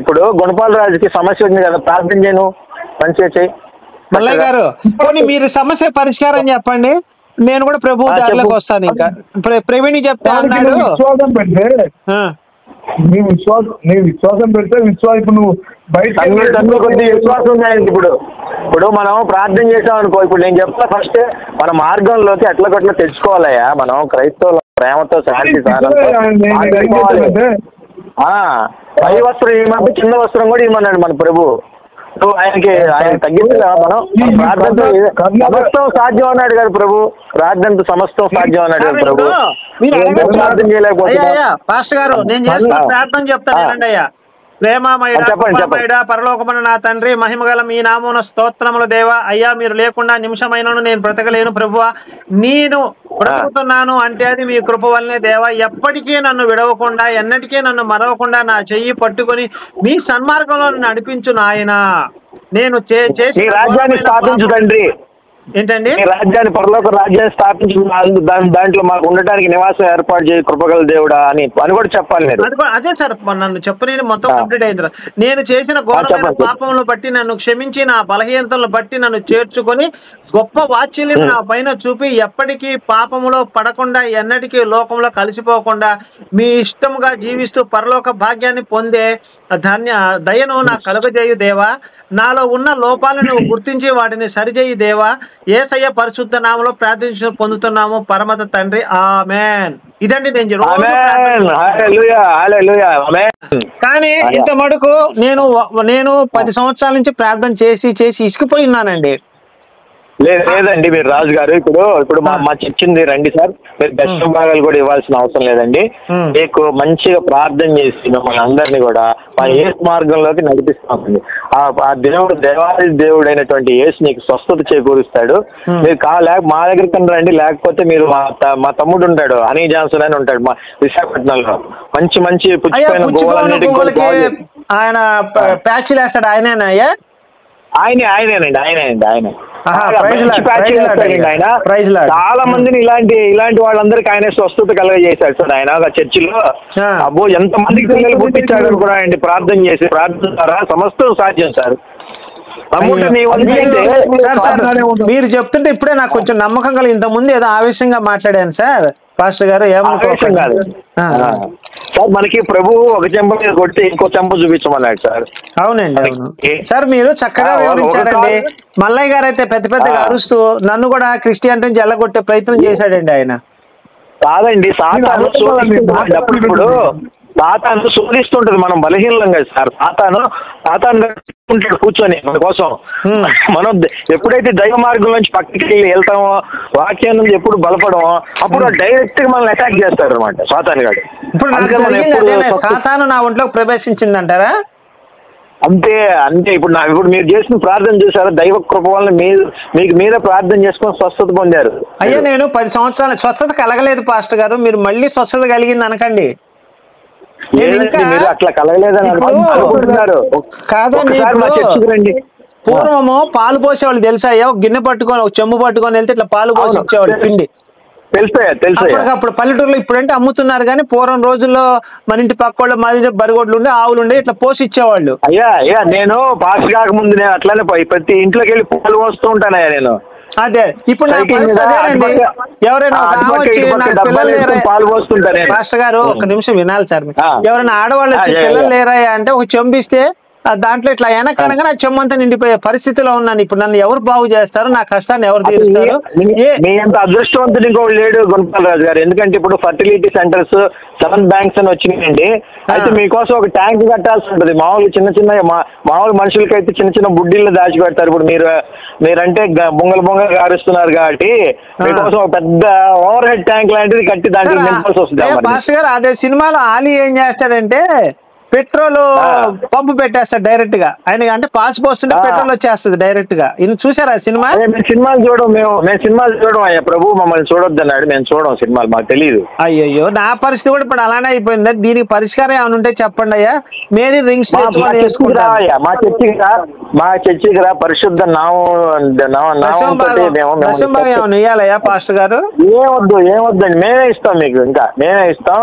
ఇప్పుడు గుణపాలరాజుకి సమస్య ఉంది కదా, ప్రార్థన చేయను మంచిగా చేయి. మల్లయ్య గారు పోనీ మీరు సమస్య పరిష్కారం చెప్పండి, నేను కూడా ప్రభు దారిలోకి వస్తాను. ఇంకా ప్రవీణ్ చెప్తా అన్నాడు. నీ విశ్వాసం పెడితే ఇప్పుడు నువ్వు బయట విశ్వాసం ఉన్నాయండి. ఇప్పుడు మనం ప్రార్థన చేసాం అనుకో, ఇప్పుడు నేను చెప్తా ఫస్ట్ మన మార్గంలోకి ఎట్లకట్లా తెచ్చుకోవాలయ్యా. మనం క్రైస్తవుల ప్రేమతో శాంతి పై వస్త్రం ఇవ్వమంటే చిన్న వస్త్రం కూడా ఇవ్వమన్నాడు మన ప్రభు. ఆయన తగ్గించలేదా మనం? ప్రార్థనతో సమస్తం సాధ్యం అన్నాడు కదా ప్రభు. ప్రార్థనతో సమస్తం సాధ్యం అన్నాడు కదా ప్రభు. ప్రార్థన చేయలేకపోతే పాస్టర్ గారు నేను చేస్తున్న ప్రార్థన చెప్తాను అయ్యా. ప్రేమమయుడా పరలోకమున నా తండ్రి, మహిమగల మీ నామమున స్తోత్రములు దేవా. అయ్యా మీరు లేకుండా నిమిషమైనను నేను బ్రతకలేను ప్రభువా. నేను బ్రతుకుతున్నాను అంటే అది మీ కృప వల్లనే దేవా. ఎప్పటికీ నన్ను విడవకుండా ఎన్నటికీ నన్ను మరవకుండా నా చెయ్యి పట్టుకొని మీ సన్మార్గంలో నడిపించు నాయనా. నేను చేసి రాజ్యాన్ని స్థాపించు తండ్రి. ఏంటండి? రాజ్యాన్ని పరలోక రాజ్యాన్ని స్థాపించు, దాంట్లో మాకు ఉండటానికి నివాసం ఏర్పాటు చేయ కృపగల దేవుడా అని కూడా చెప్పాలి. అదే సార్ నన్ను చెప్పని మొత్తం కంప్లీట్ అయింది. నేను చేసిన ఘోరమైన పాపములను బట్టి నన్ను క్షమించి, నా బలహీనతలను బట్టి నన్ను చేర్చుకొని గొప్ప వాత్సల్యం నా పైన చూపి ఎప్పటికీ పాపములో పడకుండా ఎన్నటికీ లోకంలో కలిసిపోకుండా మీ ఇష్టముగా జీవిస్తూ పరలోక భాగ్యాన్ని పొందే దయను నాకు కలుగజేయు దేవా. నాలో ఉన్న లోపాలను గుర్తించి వాటిని సరిచేయి దేవా. యేసయ్య పరిశుద్ధ నామములో ప్రార్థించి పొందుతున్నాము పరమత తండ్రి, ఆమేన్. ఇదండి నేను కానీ ఇంత మటుకు నేను 10 సంవత్సరాల నుంచి ప్రార్థన చేసి ఇసుకుపోయినానండి. లేదండి మీరు రాజు గారు, ఇప్పుడు మా చర్చింది రండి సార్. మీరు దర్శన భాగాలు కూడా ఇవ్వాల్సిన అవసరం లేదండి. మీకు మంచిగా ప్రార్థన చేసి మిమ్మల్ని అందరినీ కూడా మా యేసు మార్గంలోకి నడిపిస్తామండి. ఆ దేవాది దేవుడు అయినటువంటి యేసు నీకు స్వస్థత చేకూరుస్తాడు. మీరు మా దగ్గరికి రండి, లేకపోతే మీరు మా తమ్ముడు ఉంటాడు, హనీ జాన్సన్ అని ఉంటాడు మా విశాఖపట్నంలో. మంచి పుచ్చిపోయిన ఆయన ప్యాచ్లు వేస్తాడు. ఆయనేనయ్యా? ఆయనేనండి. ఆయన చాలా మందిని ఇలాంటి వాళ్ళందరికీ ఆయన స్వస్థత కలగజేశాడు సార్. ఆయన చర్చిలో అబ్బో ఎంత మందికి పిల్లలు పుట్టించాడు కూడా అండి. ప్రార్థన ద్వారా సమస్తం సాధ్యం సార్. మీరు చెప్తుంటే ఇప్పుడే నాకు కొంచెం నమ్మకం కలిగి, ఇంత ముందు ఏదో ఆవేశంగా మాట్లాడాను సార్. పాస్టర్ గారు ఏమనుకోకండి సార్, మనకి ప్రభు ఒక చెంప మీద కొడితే ఇంకో చెంప చూపించమన్నాడు సార్. అవునండి, అవును సార్. మీరు చక్కగా వివరించారండి. మల్లయ్య గారు అయితే పెద్ద పెద్దగా అరుస్తూ నన్ను కూడా క్రిస్టియానిటీ నుంచి ఎల్లగొట్టే ప్రయత్నం చేశాడండి ఆయన. కాదండి, సాతాను ఇప్పుడు సాతాను శోధిస్తుంటది, మనం బలహీనం కదా సార్. సాతాను కూర్చొని మన కోసం. మనం ఎప్పుడైతే దైవ మార్గం నుంచి పక్కకి వెళ్తామో, వాక్యం నుంచి ఎప్పుడు బలపడమో, అప్పుడు డైరెక్ట్ గా మనల్ని అటాక్ చేస్తారు అనమాట సాతాను గారు. ఇప్పుడు సాతాను నా ఒంట్లోకి ప్రవేశించిందంటారా? అంతే అంతే. ఇప్పుడు మీరు చేసిన ప్రార్థన చూసారా, దైవ కృప వల్ల మీకు మీరే ప్రార్థన చేసుకొని స్వస్థత పొందారు. అయ్యా, నేను 10 సంవత్సరాలు స్వస్థత కలగలేదు పాస్టర్ గారు, మీరు మళ్ళీ స్వస్థత కలిగింది అనకండి. అట్లా కలగలేదని అనుకుంటున్నారు. కాదండి, పూర్వము పాలు పోసేవాళ్ళు తెలుసా? ఒక గిన్నె పట్టుకొని ఒక చెంబు పట్టుకొని వెళ్తే ఇట్లా పాలు పోసి ఇచ్చేవాళ్ళు పిండి. అప్పటికప్పుడు పల్లెటూరులో ఇప్పుడంటే అమ్ముతున్నారు, కానీ పూర్వం రోజుల్లో మన ఇంటి పక్క వాళ్ళు మాది బరిగొడ్లు ఉండే ఆవులు ఉండే ఇట్లా పోసి ఇచ్చేవాళ్ళు. అయ్యా నేను పాస్ కాకముందు నేను అట్లానే ప్రతి ఇంట్లోకి వెళ్ళి పాలు పోస్తూ ఉంటానయ్యా నేను. అదే ఇప్పుడు నా పరిస్థితి అదేనండి. ఎవరైనా వచ్చి నాకు పిల్లలు లేరా పాస్టర్ గారు, ఒక నిమిషం వినాలి సార్. ఎవరైనా ఆడవాళ్ళు వచ్చి పిల్లలు లేరా అంటే ఒక చెంపిస్తే దాంట్లో ఇట్లా వెనకనగా నా చెమ్మంతా నిండిపోయే పరిస్థితిలో ఉన్నాను. ఇప్పుడు నన్ను ఎవరు బాగు చేస్తారు? నా కష్టాన్ని ఎవరు తీరుస్తారు? మీ అంత అదృష్టవంతుడు ఇంకో లేడు గుణపాల్ రాజు గారు. ఎందుకంటే ఇప్పుడు ఫర్టిలిటీ సెంటర్స్ 7 బ్యాంక్స్ అని వచ్చినాయండి. అయితే మీకోసం ఒక ట్యాంక్ కట్టాల్సి ఉంటుంది. మామూలు చిన్న మామూలు మనుషులకైతే చిన్న బుడ్డీల్లో దాచిపెడతారు. ఇప్పుడు మీరంటే బొంగలు గారుస్తున్నారు కాబట్టి మీకోసం ఒక పెద్ద ఓవర్ హెడ్ ట్యాంక్ లాంటిది కట్టి దాంట్లో నింపాల్సి వస్తుంది. పాస్టర్ గారు, అదే సినిమాలో ఆలీ ఏం చేస్తాడంటే పెట్రోల్ పంపు పెట్టేస్తాడు డైరెక్ట్ గా. ఆయన అంటే పాస్ పోస్తుంటే పెట్రోల్ వచ్చేస్తుంది డైరెక్ట్ గా. చూసారా సినిమా? సినిమాలు చూడడం అయ్యా. ప్రభు మమ్మల్ని చూడొద్దు అన్నాడు, మేము చూడడం సినిమాలు, మాకు తెలియదు. అయ్యో, నా పరిస్థితి కూడా ఇప్పుడు అలానే అయిపోయింది. దీనికి పరిష్కారం ఏమైనా ఉంటే చెప్పండి అయ్యా. మేరీ రింగ్స్ మా చర్చికి రా, పరిశుద్ధ ఏమైనా ఇయ్యాలయ్యా పాస్టర్ గారు? ఏమొద్దండి, మేమే ఇస్తాం మీకు. ఇంకా మేమే ఇస్తాం.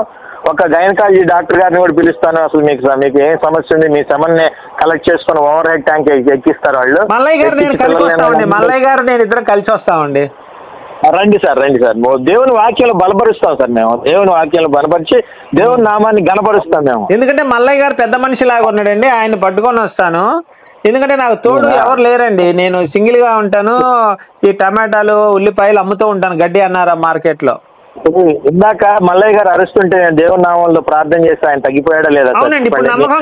ఒక గైనకాలజీ డాక్టర్ గారిని కూడా పిలుస్తాను. అసలు మీకు ఏం సమస్య ఉంది, మీ సమస్యని కలెక్ట్ చేసుకుని ఓవర్ హెడ్ ట్యాంక్ ఎక్కిస్తారు వాళ్ళు. మల్లయ్య గారు నేను కలిసి వస్తామండి. మల్లయ్య గారు నేను ఇద్దరం కలిసి వస్తామండి. రండి సార్. దేవుని వాక్యాలు బలపరుస్తాం సార్. మేము దేవుని వాక్యాలు బలపరిచి దేవుని నామాన్ని గణపరుస్తాం మేము. ఎందుకంటే మల్లయ్య గారు పెద్ద మనిషి లాగా ఉన్నాడండి, ఆయన పట్టుకొని వస్తాను. ఎందుకంటే నాకు తోడు ఎవరు లేరండి, నేను సింగిల్ గా ఉంటాను. ఈ టమాటాలు ఉల్లిపాయలు అమ్ముతూ ఉంటాను గడ్డి అన్నారా మార్కెట్ లో. ఇందాక మల్లయ్య గారు అరుస్తుంటే నేను దేవుని నామంలో ప్రార్థన చేస్తే ఆయన తగ్గిపోయాడా లేదా? అవునండి, ఇప్పుడు నమ్మకం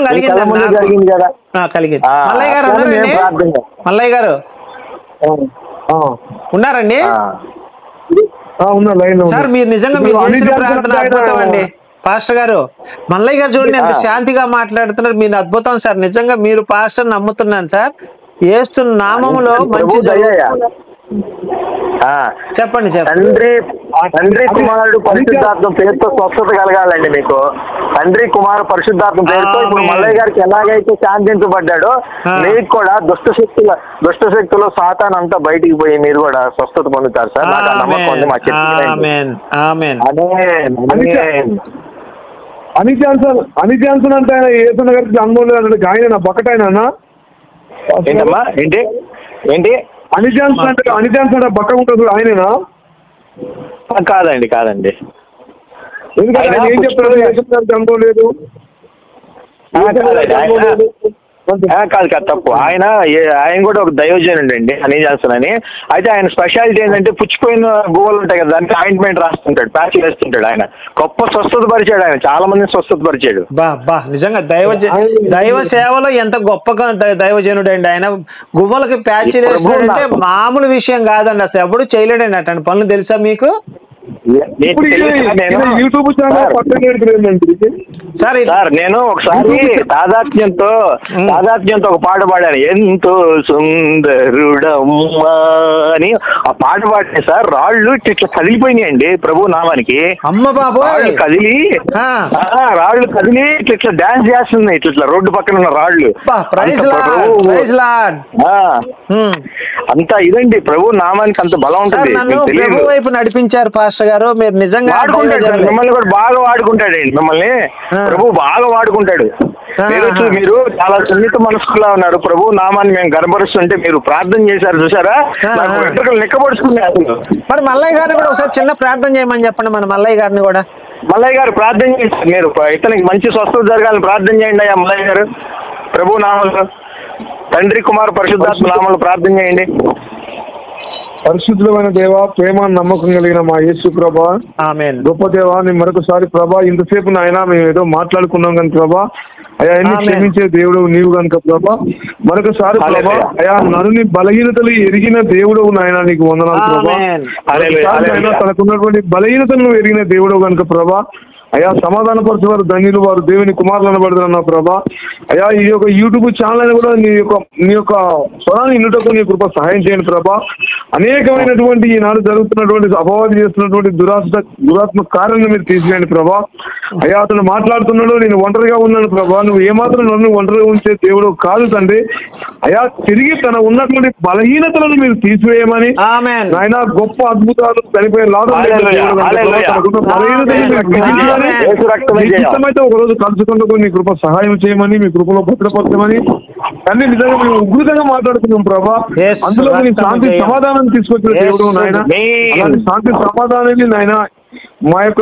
జరిగింది కదా. కలిగింది. మల్లయ్య గారు మల్లయ్య గారు ఉన్నారండి సార్? మీరు నిజంగా మీరు చేసిన ప్రార్థన అద్భుతం అండి పాస్టర్ గారు. మల్లయ్య గారు చూడండి ఎంత శాంతిగా మాట్లాడుతున్నారు. మీరు అద్భుతం సార్. నిజంగా మీరు పాస్టర్ నమ్ముతున్నాను సార్. యేసు నామములో మంచి చెప్పండి. తండ్రి కుమారుడు పరిశుద్ధాత్మ పేరుతో స్వస్థత కలగాలండి మీకు. తండ్రి కుమారు పరిశుద్ధాత్మ పేరుతో ఇప్పుడు మల్లయ్య గారికి ఎలాగైతే శాంతించబడ్డాడో మీకు కూడా దుష్ట శక్తులు సాతాన్ అంతా బయటికి పోయి మీరు కూడా స్వస్థత పొందుతారు సార్. నాకు నమ్మకం ఉంది. మా అని జాన్సన్ అంటే ఆయన ఏసున్న గారికి అనుభవం లేదంటే ఆయన బక్కటైనా ఏంటమ్మా? ఏంటి అని జాన్సన్ అంటే బక్క ఉంటుంది ఆయనేనా? కాదండి. ఎందుకంటే ఏం చెప్తారు అనుభవం లేదు. కాదు తప్పు. ఆయన కూడా ఒక దైవజనుడు అండి, హనీ జాన్సన్ అని. అయితే ఆయన స్పెషాలిటీ ఏంటంటే పుచ్చిపోయిన గువ్వలు ఉంటాయి కదా, దానికి ఆయింట్మెంట్ రాస్తుంటాడు, ప్యాచ్ వేస్తుంటాడు. ఆయన గొప్ప స్వస్థత పరిచాడు. ఆయన చాలా మందిని స్వస్థత పరిచాడు. నిజంగా దైవ సేవలో ఎంత గొప్పగా దైవజనుడు అండి ఆయన. గువ్వలకి ప్యాచ్ వేస్తాడంటే మామూలు విషయం కాదండి, అసలు ఎప్పుడు చేయలేడండి అట్లాంటి పనులు. తెలుసా మీకు? యూట్యూబ్ సార్ నేను ఒకసారి తాదాత్మ్యంతో ఒక పాట పాడాను. ఎంతో సుందరుడమ్మా అని ఆ పాట పాడితే సార్ రాళ్ళు ఇట్లా కదిలిపోయినాయండి ప్రభు నామానికి. అమ్మ బాబోయ్, రాళ్ళు కదిలి ఇట్లా డాన్స్ చేస్తున్నాయి. ఇట్లా రోడ్డు పక్కన ఉన్న రాళ్ళు. అంత ఇదండి, ప్రభు నామానికి అంత బలం ఉంటుంది. నన్ను ప్రభు వైపు నడిపించారు పాస్టర్ గారు, మీరు నిజంగా మిమ్మల్ని కూడా బాగా వాడుకుంటాడండి. మిమ్మల్ని ప్రభు బాగా వాడుకుంటాడు. మీరు చాలా సున్నిత మనసుకులా ఉన్నారు. ప్రభు నామాన్ని మేము గర్భరుస్తుంటే మీరు ప్రార్థన చేశారు చూసారా, వెంట్రుకలు నిక్కబడుచుకున్నారు. మరి మల్లయ్య గారిని కూడా ఒకసారి చిన్న ప్రార్థన చేయమని చెప్పండి. మన మల్లయ్య గారిని కూడా. మల్లయ్య గారు ప్రార్థన చేశారు, మీరు ఇతనికి మంచి స్వస్థత జరగాలని ప్రార్థన చేయండి అయ్యా మల్లయ్య గారు. ప్రభు నామంలో, తండ్రి కుమార్ పరిశుద్ధాత్మ నామంలో ప్రార్థన చేయండి. పరిశుద్ధమైన దేవ, ప్రేమ నమ్మకం కలిగిన మా యేసు ప్రభా, గొప్ప దేవా, నేను మరొకసారి ప్రభా ఇంతసేపు నాయన మేము ఏదో మాట్లాడుకున్నాం కానీ ప్రభా అయా ఎన్ని క్షమించే దేవుడు నీవు కనుక ప్రభా, మరొకసారి ప్రభా అయా నరుని బలహీనతలు ఎరిగిన దేవుడు నాయన నీకు వందనాలు ప్రభా. తనకున్నటువంటి బలహీనతలను ఎరిగిన దేవుడు కనుక ప్రభా అయా సమాధానపరచేవారు ధన్యులు, వారు దేవుని కుమారులు అనబడుతున్నా ప్రభా. అయా ఈ యొక్క యూట్యూబ్ ఛానల్ అని కూడా నీ యొక్క స్వరాన్ని ఇన్నుటకు నీ కృప సహాయం చేయండి ప్రభా. అనేకమైనటువంటి ఈనాడు జరుగుతున్నటువంటి అపవాది చేస్తున్నటువంటి దురాత్మ కార్యాలను మీరు తీసివేయండి ప్రభా. అయా అతను మాట్లాడుతున్నాడు, నేను ఒంటరిగా ఉన్నాను ప్రభా, నువ్వు ఏమాత్రం నన్ను ఒంటరిగా ఉంచే దేవుడు కాదు తండ్రి. అయా తిరిగి తన ఉన్నటువంటి బలహీనతలను మీరు తీసివేయమని ఆయన గొప్ప అద్భుతాలు చనిపోయే ఇష్టమైతే ఒక రోజు కలుసుకుంటూ నీ కృప సహాయం చేయమని, మీ కృపలో భద్రపరచమని అన్ని నిజంగా మేము ఉగ్రతంగా మాట్లాడుతున్నాం ప్రభా. అందులో నీ శాంతి సమాధానం తీసుకొచ్చిన దేవుడు నాయన, అలాంటి శాంతి సమాధానాన్ని నాయన మా యొక్క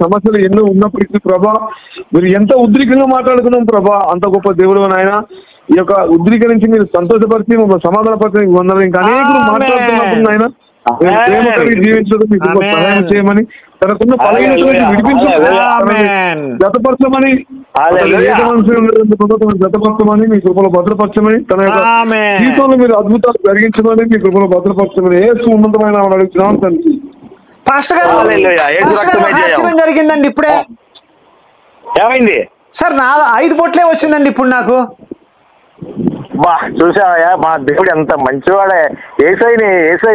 సమస్యలు ఎన్నో ఉన్నప్పటికీ ప్రభా మీరు ఎంత ఉద్రికంగా మాట్లాడుతున్నాం ప్రభా, అంత గొప్ప దేవుడు నాయన. ఈ యొక్క ఉద్రీకరించి మీరు సంతోషపరిచి మమ్మల్ని సమాధానపరిచి వందలు ఇంకా అనేకులు మాట్లాడుతున్నప్పుడు నాయన జీవించడం మీకు సహాయం చేయమని, తనకున్న బలహీనతను జతపరచమని, జతపరచమని, మీ కృపలో భద్రపరచమని, తన యొక్క జీవితంలో మీరు అద్భుతాలు జరిగించమని, మీ కృపలో భద్రపరచమని ఏసు ఉన్నతమైన అడుగుతున్నాం తండ్రి. జరిగిందండి ఇప్పుడే. ఏమైంది సార్? 5 బొట్లే వచ్చిందండి ఇప్పుడు నాకు. బా చూసావయ్యా, మా దేవుడు ఎంత మంచివాడే. ఏసై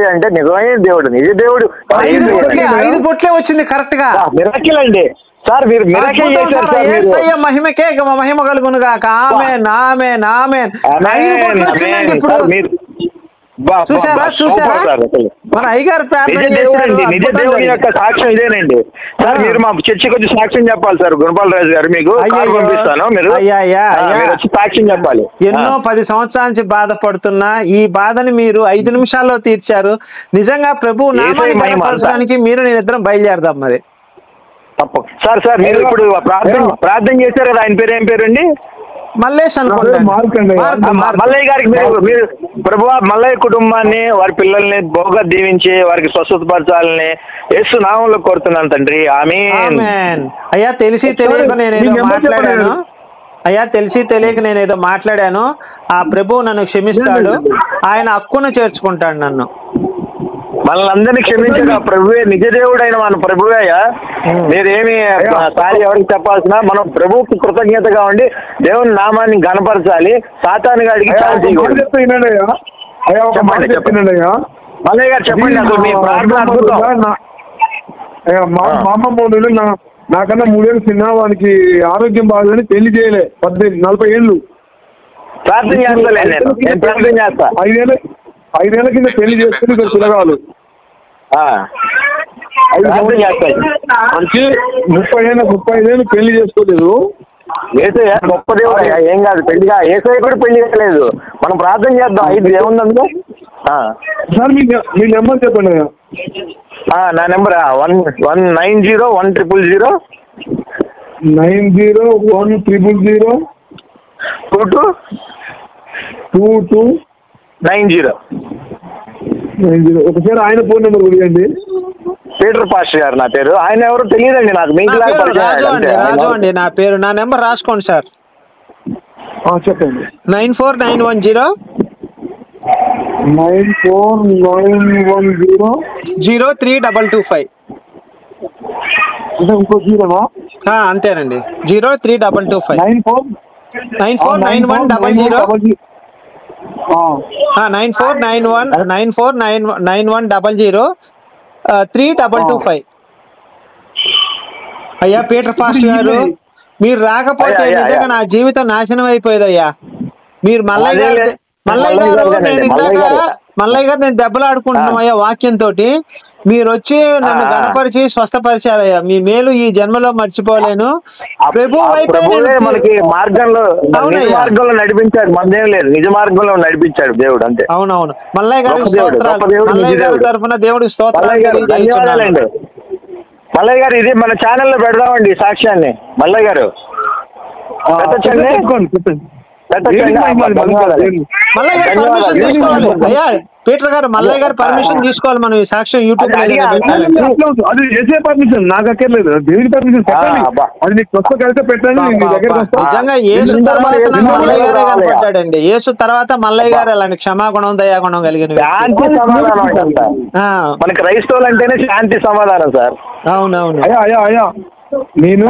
అంటే నిజమైన దేవుడు, నిజ దేవుడు. 5 బొట్లే వచ్చింది కరెక్ట్ గా. మిరాకిల్ అండి సార్, మీరు మిరాకిల్ చేశారు. మహిమకే మహిమ కలుగును గాక. ఆమేన్ ఆమేన్ ఆమేన్. 5 బొట్లు వచ్చిందండి ఇప్పుడు. చూసారా మన అయ్యగారు ప్రార్థన చేశారు. నిజ దేవుని యొక్క సాక్ష్యం ఇదేనండి సార్. మీరు మా చర్చికి వచ్చి సాక్ష్యం చెప్పాలి సార్. గుణపాలరాజు గారు మీకు పంపిస్తాను, మీరు సాక్ష్యం చెప్పాలి. ఎన్నో 10 సంవత్సరాల నుంచి బాధపడుతున్నా ఈ బాధని మీరు 5 నిమిషాల్లో తీర్చారు. నిజంగా ప్రభు నామాన్ని కనపరచడానికి మీరు నేనిద్దరం బయలుదేరదాం. మరి తప్ప సార్ మీరు ఇప్పుడు ప్రార్థన చేశారు కదా, ఆయన పేరు ఏం పేరండి? మల్లేష్ మల్లయ్య గారికి మీరు ప్రభువా మల్లయ్య కుటుంబాన్ని, వారి పిల్లల్ని బహుగా దీవించి వారికి స్వస్థతపరచాలని యేసు నామంలో కోరుతున్నాను తండ్రి. ఆమేన్. అయ్యా తెలిసి తెలియక నేనేదో మాట్లాడాను. ఆ ప్రభువు నన్ను క్షమిస్తాడు, ఆయన హక్కును చేర్చుకుంటాడు నన్ను. మనల్ని అందరినీ క్షమించగా ప్రభువే నిజ దేవుడైన మన ప్రభువయ్యా. మీరేమి సారి ఎవరికి చెప్పాల్సిన, మనం ప్రభువుకి కృతజ్ఞతగా ఉండి దేవుని నామాన్ని గణపరచాలి. సాతాను గారికి మల్లయ్య గారు చెప్పండి. అసలు మీ ప్రార్థన అద్భుతం. మా అమ్మమ్మ నాకన్నా 3 ఏళ్ళు చిన్న, వానికి ఆరోగ్యం బాగాలని పెళ్లి చేయలే. 40 ఏళ్ళు ప్రార్థన చేస్తాలే. నేను ప్రార్థన చేస్తా. 5 ఏళ్ల కింద పెళ్లి చేసుకుని ఇక్కడ పిల్లగాలు 35 ఏళ్ళు పెళ్లి చేసుకోలేదు. ఏసయ్య గొప్ప దేవుడు, ఏం కాదు పెళ్లిగా. ఏసయ్య కూడా పెళ్లి చేయలేదు. మనం ప్రార్థన చేద్దాం. 5 ఏముంది అందులో సార్? మీ నెంబర్ చెప్పండి. నా నెంబర్ 1901000 2290. ఒకసారి ఆయన ఫోన్ నెంబర్ ఇవ్వండి. పీటర్ పాస్టర్ గారు నా పేరు. ఆయన ఎవరో తెలియదండి నాకు. మీకు రాజు అండి నా పేరు. నా నెంబర్ రాసుకోండి సార్. చెప్పండి. 94910 03225. ఇంకో జీరోనా? అంతేనండి, 03225. 949100 949100 3225. అయ్యా పీటర్ పాస్టర్ గారు, మీరు రాకపోతే నిజంగా నా జీవితం నాశనం అయిపోయేదయ్యా. మీరు మల్లయ్య గారు నేను ఇందాక మల్లయ్య గారు నేను దెబ్బలాడుకుంటున్నామయ్యా వాక్యంతో, మీరు వచ్చి నన్ను గణపరిచి స్వస్థపరిచారయ్యా. మీ మేలు ఈ జన్మలో మర్చిపోలేను. ప్రభు మనకి మార్గంలో నడిపించాడు, మనదేం లేదు, నిజ మార్గంలో నడిపించాడు దేవుడు అంతే. అవునవును. మల్లయ్య గారి మల్లయ్య గారి తరఫున దేవుడికి స్తోత్రాలు తెలియజేస్తున్నాను. మల్లయ్య గారు ఇది మన ఛానల్లో పెడదామండి సాక్ష్యాన్ని. మల్లయ్య గారు మల్లయ్య గారు పర్మిషన్ తీసుకోవాలి అయ్యా. పీటర్ గారు మల్లయ్య గారు పర్మిషన్ తీసుకోవాలి మనం ఈ సాక్ష్యం యూట్యూబ్ అది చేసే పర్మిషన్ నాకు అక్కర్లేదు, దేవుని పర్మిషన్ అది నీకు కొత్త కలిసి పెట్టండి. నిజంగా యేసు తర్వాత నాకు మల్లయ్య గారే కనపడ్డాడండి. యేసు తర్వాత మల్లయ్య గారు అలాంటి క్షమాగుణం దయాగుణం కలిగిన శాంతి సమాధానం. మన క్రైస్తవులు అంటేనే శాంతి సమాధానం సార్. అవునవును. అయ్యా నేను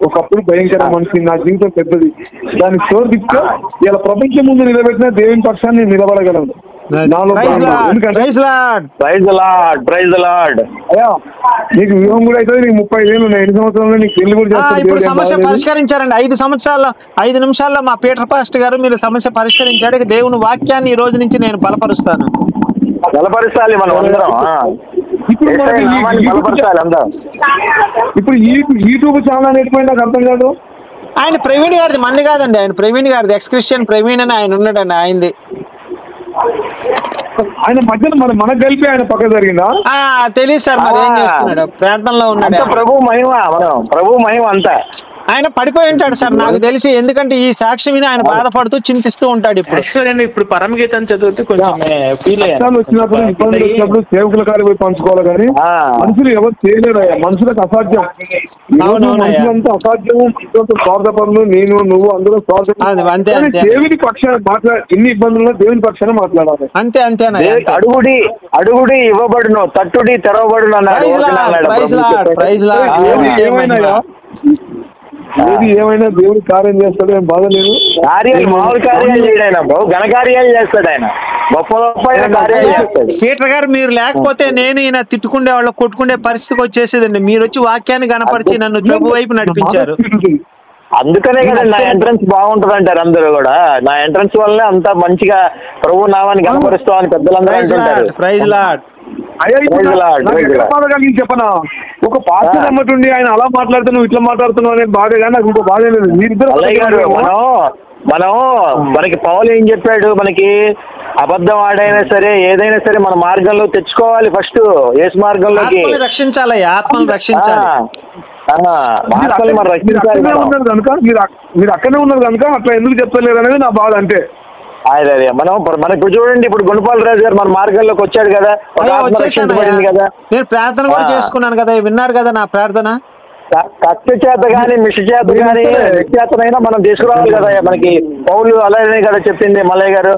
ఒకప్పుడు భయంకర మనిషి, నా జీవితం పెద్దది, దానికి చోటిస్తే ఇలా ప్రపంచం ముందు నిలబెట్టిన దేవుని పక్షాన్ని నిలబడగలను. అయ్యా నీకు వ్యూహం కూడా అయితే నీకు 35 ఏళ్ళు ఉన్నాయి, 8 సంవత్సరాలు నీకు పెళ్లి కూడా ఇప్పుడు సమస్య పరిష్కరించారండి. 5 సంవత్సరాల్లో 5 నిమిషాల్లో మా పీటర్ పాస్ట్ గారు మీరు సమస్య పరిష్కరించాడు. దేవుని వాక్యాన్ని ఈ రోజు నుంచి నేను బలపరుస్తాను. బలపరుస్తాలి మనం అందరం. ఇప్పుడు యూట్యూబ్ ఛానల్ ఎటువంటి నాకు అర్థం కాదు. ఆయన ప్రవీణ్ గారిది, మంది కాదండి. ఆయన ప్రవీణ్ గారిది, ఎక్స్ క్రిస్టియన్ ప్రవీణ్ అని ఆయన ఉన్నాడండి. ఆయనది. ఆయన మధ్యన మనకు కలిపి ఆయన పక్క జరిగిందా తెలియదు సార్. మరి ఏం చేస్తున్నాడు? ప్రార్థనలో ఉన్నాడు. ప్రభు మహిమ అంతా. ఆయన పడిపోయి ఉంటాడు సార్ నాకు తెలిసి. ఎందుకంటే ఈ సాక్షి మీద ఆయన బాధపడుతూ చింతిస్తూ ఉంటాడు. ఇప్పుడు పరమగీతం చదివితే కొంచెం వచ్చినప్పుడు ఇబ్బందులు వచ్చినప్పుడు సేవకుల కాడికి పోయి పంచుకోవాలి, కానీ మనుషులు ఎవరు చేయలేరు. మనుషులకు అసాధ్యం, మనుషులంతా అసాధ్యం. స్వార్థపరులు నేను నువ్వు అందరూ స్వార్థం. దేవుని పక్షాన ఇన్ని ఇబ్బందుల్లో దేవుని పక్షాన మాట్లాడాలి. అంతే అంతేనా? అడుగుడి ఇవ్వబడును, తట్టుడి తెరవబడును అన్నాడు. ఏమైనా దేవుడు కార్యం చేస్తాడు, ఏం బాధ లేదు. కార్యాలు మామూలు కార్యాలు చేయడు ఆయన, ఘనకార్యాలు చేస్తాడు ఆయన, గొప్ప గొప్ప కార్యాలు చేస్తాడు. పీటర్ గారు మీరు లేకపోతే నేను ఈయన తిట్టుకుండే వాళ్ళు కొట్టుకునే పరిస్థితికి వచ్చేసేదండి. మీరు వచ్చి వాక్యాన్ని గణపరిచి నన్ను ప్రభు వైపు నడిపించారు. అందుకనే కదా నా ఎంట్రన్స్ బాగుంటది అంటారు అందరూ కూడా. నా ఎంట్రన్స్ వల్లనే అంత మంచిగా ప్రభు నామాన్ని గణపరుస్తామని పెద్దలందరూ అంటుంటారు. Praise lord. చెప్పనా, ఒక పాస్టర్ అమ్మటుండి ఆయన అలా మాట్లాడుతూ నువ్వు ఇట్లా మాట్లాడుతున్నావు అనేది బాధ, కానీ నాకు ఇంకో బాధ లేదు. మీరిద్దరు మనకి పౌలు ఏం చెప్పాడు, మనకి అబద్ధం ఆడైనా సరే ఏదైనా సరే మన మార్గంలో తెచ్చుకోవాలి. ఫస్ట్ యేసు మార్గంలోకి రక్షించాలి, ఆత్మను రక్షించాలి. మీరు అక్కడే ఉన్నారు కనుక అట్లా ఎందుకు చెప్తలేరు అనేది నా బాధ. అంటే అదే మనకు చూడండి, ఇప్పుడు గుణపాల రాజు గారు మన మార్గంలోకి వచ్చాడు కదా, కదా. నేను ప్రార్థన కూడా చేసుకున్నాను కదా, విన్నారు కదా నా ప్రార్థన. కత్తి చేత గాని మిషి చేత గాని చేతనైనా మనం తీసుకురావాలి కదా. మనకి పౌలు అలానే కదా చెప్పింది మల్లయ్య గారు,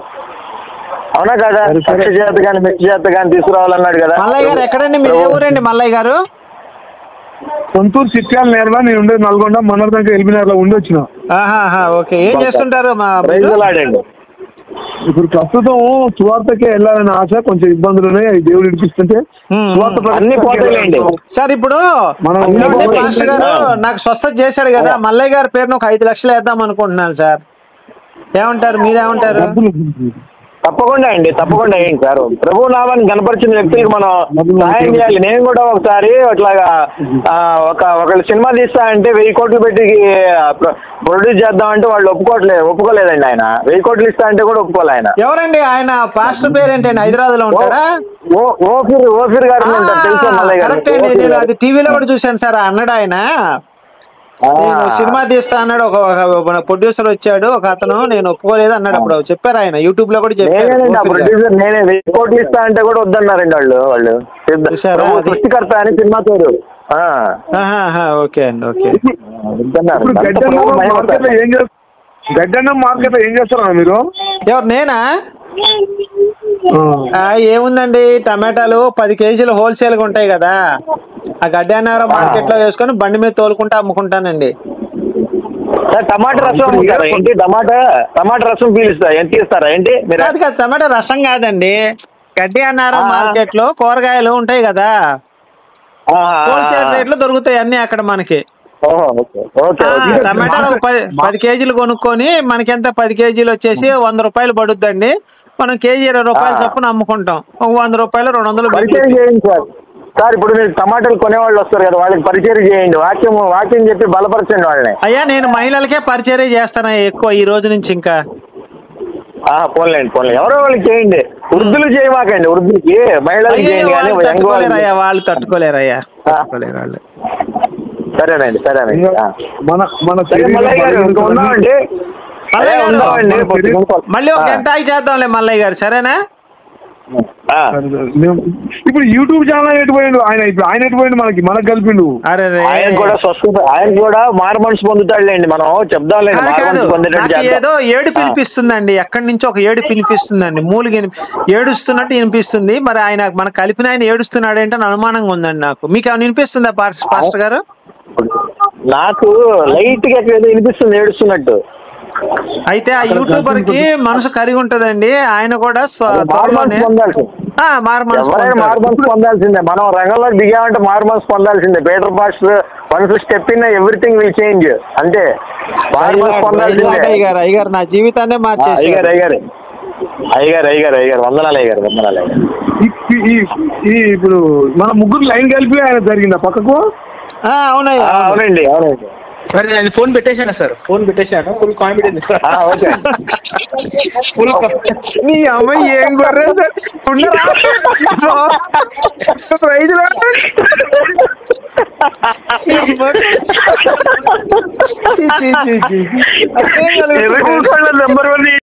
అవునా కదా? కత్తి చేత గాని మిషి చేత గాని తీసుకురావాలన్నాడు కదా. మల్లయ్య గారు ఎక్కడండి? మీ ఊరండి మల్లయ్య గారు? సొంతూరు చిట్యాల నేరలా, నేను ఉండేది నల్గొండ, మన దగ్గర ఎల్బినగర్లో ఉండి వచ్చిన. ఓకే, ఏం చేస్తుంటారు? ఇప్పుడు ప్రస్తుతం సువార్తకే వెళ్ళాలని ఆశ, కొంచెం ఇబ్బందులు ఉన్నాయి, దేవుడు ఇడిపిస్తుంటే సార్. ఇప్పుడు పాస్టర్ గారు నాకు స్వస్థత చేశాడు కదా, మల్లయ్య గారి పేరును ఒక 5 లక్షలు వేద్దాం అనుకుంటున్నాను సార్. ఏమంటారు? మీరేమంటారు? తప్పకుండా అండి, తప్పకుండా ఏంటి సార్. ప్రభు నామాన్ని కనపరిచిన వ్యక్తులకు మనం సహాయం చేయాలి. నేను కూడా ఒకసారి అట్లాగా ఒకళ్ళు సినిమా తీస్తా అంటే 1000 కోట్లు పెట్టి ప్రొడ్యూస్ చేద్దామంటే వాళ్ళు ఒప్పుకోలేదండి. ఆయన 1000 కోట్లు ఇస్తా అంటే కూడా ఒప్పుకోలే ఆయన. ఎవరండి ఆయన? పాస్టర్ పేరు ఏంటండి? హైదరాబాద్ లో ఉంటాడా? ఓఫీర్ గారు తెలుసా మల్లయ్య గారు? కరెక్ట్ అండి, నేను అది టీవీలో కూడా చూశాను సార్. అన్నాడు ఆయన, నేను సినిమా తీస్తా అన్నాడు. ఒక ప్రొడ్యూసర్ వచ్చాడు, ఒక అతను, నేను ఒప్పుకోలేదు అన్నాడు. అప్పుడు చెప్పారు ఆయన, యూట్యూబ్ లో కూడా చెప్పారు. నేనే 1000 కోట్లు ఇస్తా అంటే కూడా వద్దన్నారండి వాళ్ళు. సృష్టికర్త అని సినిమా పేరు. ఓకే అండి, ఓకే. గడ్డన్నం మార్కెట్ ఏం చేస్తారా మీరు? ఎవరు? నేనా? ఏముందండి, టమాటాలు 10 కేజీలు హోల్సేల్ గా ఉంటాయి కదా, ఆ గడ్డన్నారం మార్కెట్ లో వేసుకొని బండి మీద తోలుకుంటా అమ్ముకుంటానండి. టమాటా రసం ఏంటి? టమాటా రసం పీలుస్తా ఎంత ఇస్తారా ఏంటి? అది కాదు, టమాటా రసం కాదండి. గడ్డి అన్నారం మార్కెట్ లో కూరగాయలు ఉంటాయి కదా, హోల్సేల్ రేట్ లో దొరుకుతాయి అన్ని అక్కడ మనకి. టమాటాలు 10 కేజీలు కొనుక్కొని మనకి ఎంత 10 కేజీలు వచ్చేసి 100 రూపాయలు పడుద్దండి. మనం కేజీ 20 రూపాయలు చొప్పున అమ్ముకుంటాం. 100 రూపాయలు 200 సార్. ఇప్పుడు మీరు టమాటాలు కొనేవాళ్ళు వస్తారు కదా, వాళ్ళకి పరిచయం చేయండి, వాక్యం చెప్పి బలపరచండి వాళ్ళని. అయ్యా నేను మహిళలకే పరిచయం చేస్తాను ఎక్కువ ఈ రోజు నుంచి. ఇంకా పోన్లేండి ఎవరో వాళ్ళకి చేయండి, వృద్ధులు చేయమాకండి, వృద్ధులకి మహిళలకు చేయండి. వాళ్ళు తట్టుకోలేరయ్యా, తట్టుకోలేరు వాళ్ళు. సరేనండి. మళ్ళీ ఒక గంట చేద్దాంలే మల్లయ్య గారు, సరేనా? ఇప్పుడు యూట్యూబ్ ఛానల్ ఎటుపోయిండు ఆయన ఎటుపోయిండు, మనకు కలిపిండు. ఆయన కూడా స్వస్థత, ఆయన కూడా మారు మనసు పొందుతాడులేండి, మనం చెప్దాంలేండి. ఏదో ఏడు పిలిపిస్తుందండి, ఎక్కడి నుంచో ఒక ఏడు పిలిపిస్తుందండి, మూలిగి ఏడుస్తున్నట్టు వినిపిస్తుంది. మరి ఆయన మన కలిపిన ఆయన ఏడుస్తున్నాడు ఏంటని అనుమానంగా ఉందండి నాకు. మీకు ఏమైనా వినిపిస్తుందా పాస్టర్ గారు? నాకు లైట్ గా ఏదో వినిపిస్తుంది ఏడుస్తున్నట్టు. అయితే ఆ యూట్యూబర్ కి మనసు కరిగి ఉంటదండి, ఆయన కూడా మారు మనసు పొందాల్సిందే. మనం రంగంలోకి దిగామంటే మారు మనసు పొందాల్సిందే. Peter pastor once step in everything will change, అంటే మారు మనసు పొందాల్సిందే. అయ్యగారు నా జీవితాన్ని మార్చేసి అయ్యగారు వందనాలు ఇప్పుడు మన ముగ్గురు లైన్ కలిపి ఆయన జరిగిందా పక్కకు? అవునండి. సరే నేను ఫోన్ పెట్టేశాను సార్, ఫుల్ కాన్ఫిడెన్స్. నీ అమ్మాయి ఏం గొర్రె నెంబర్ 1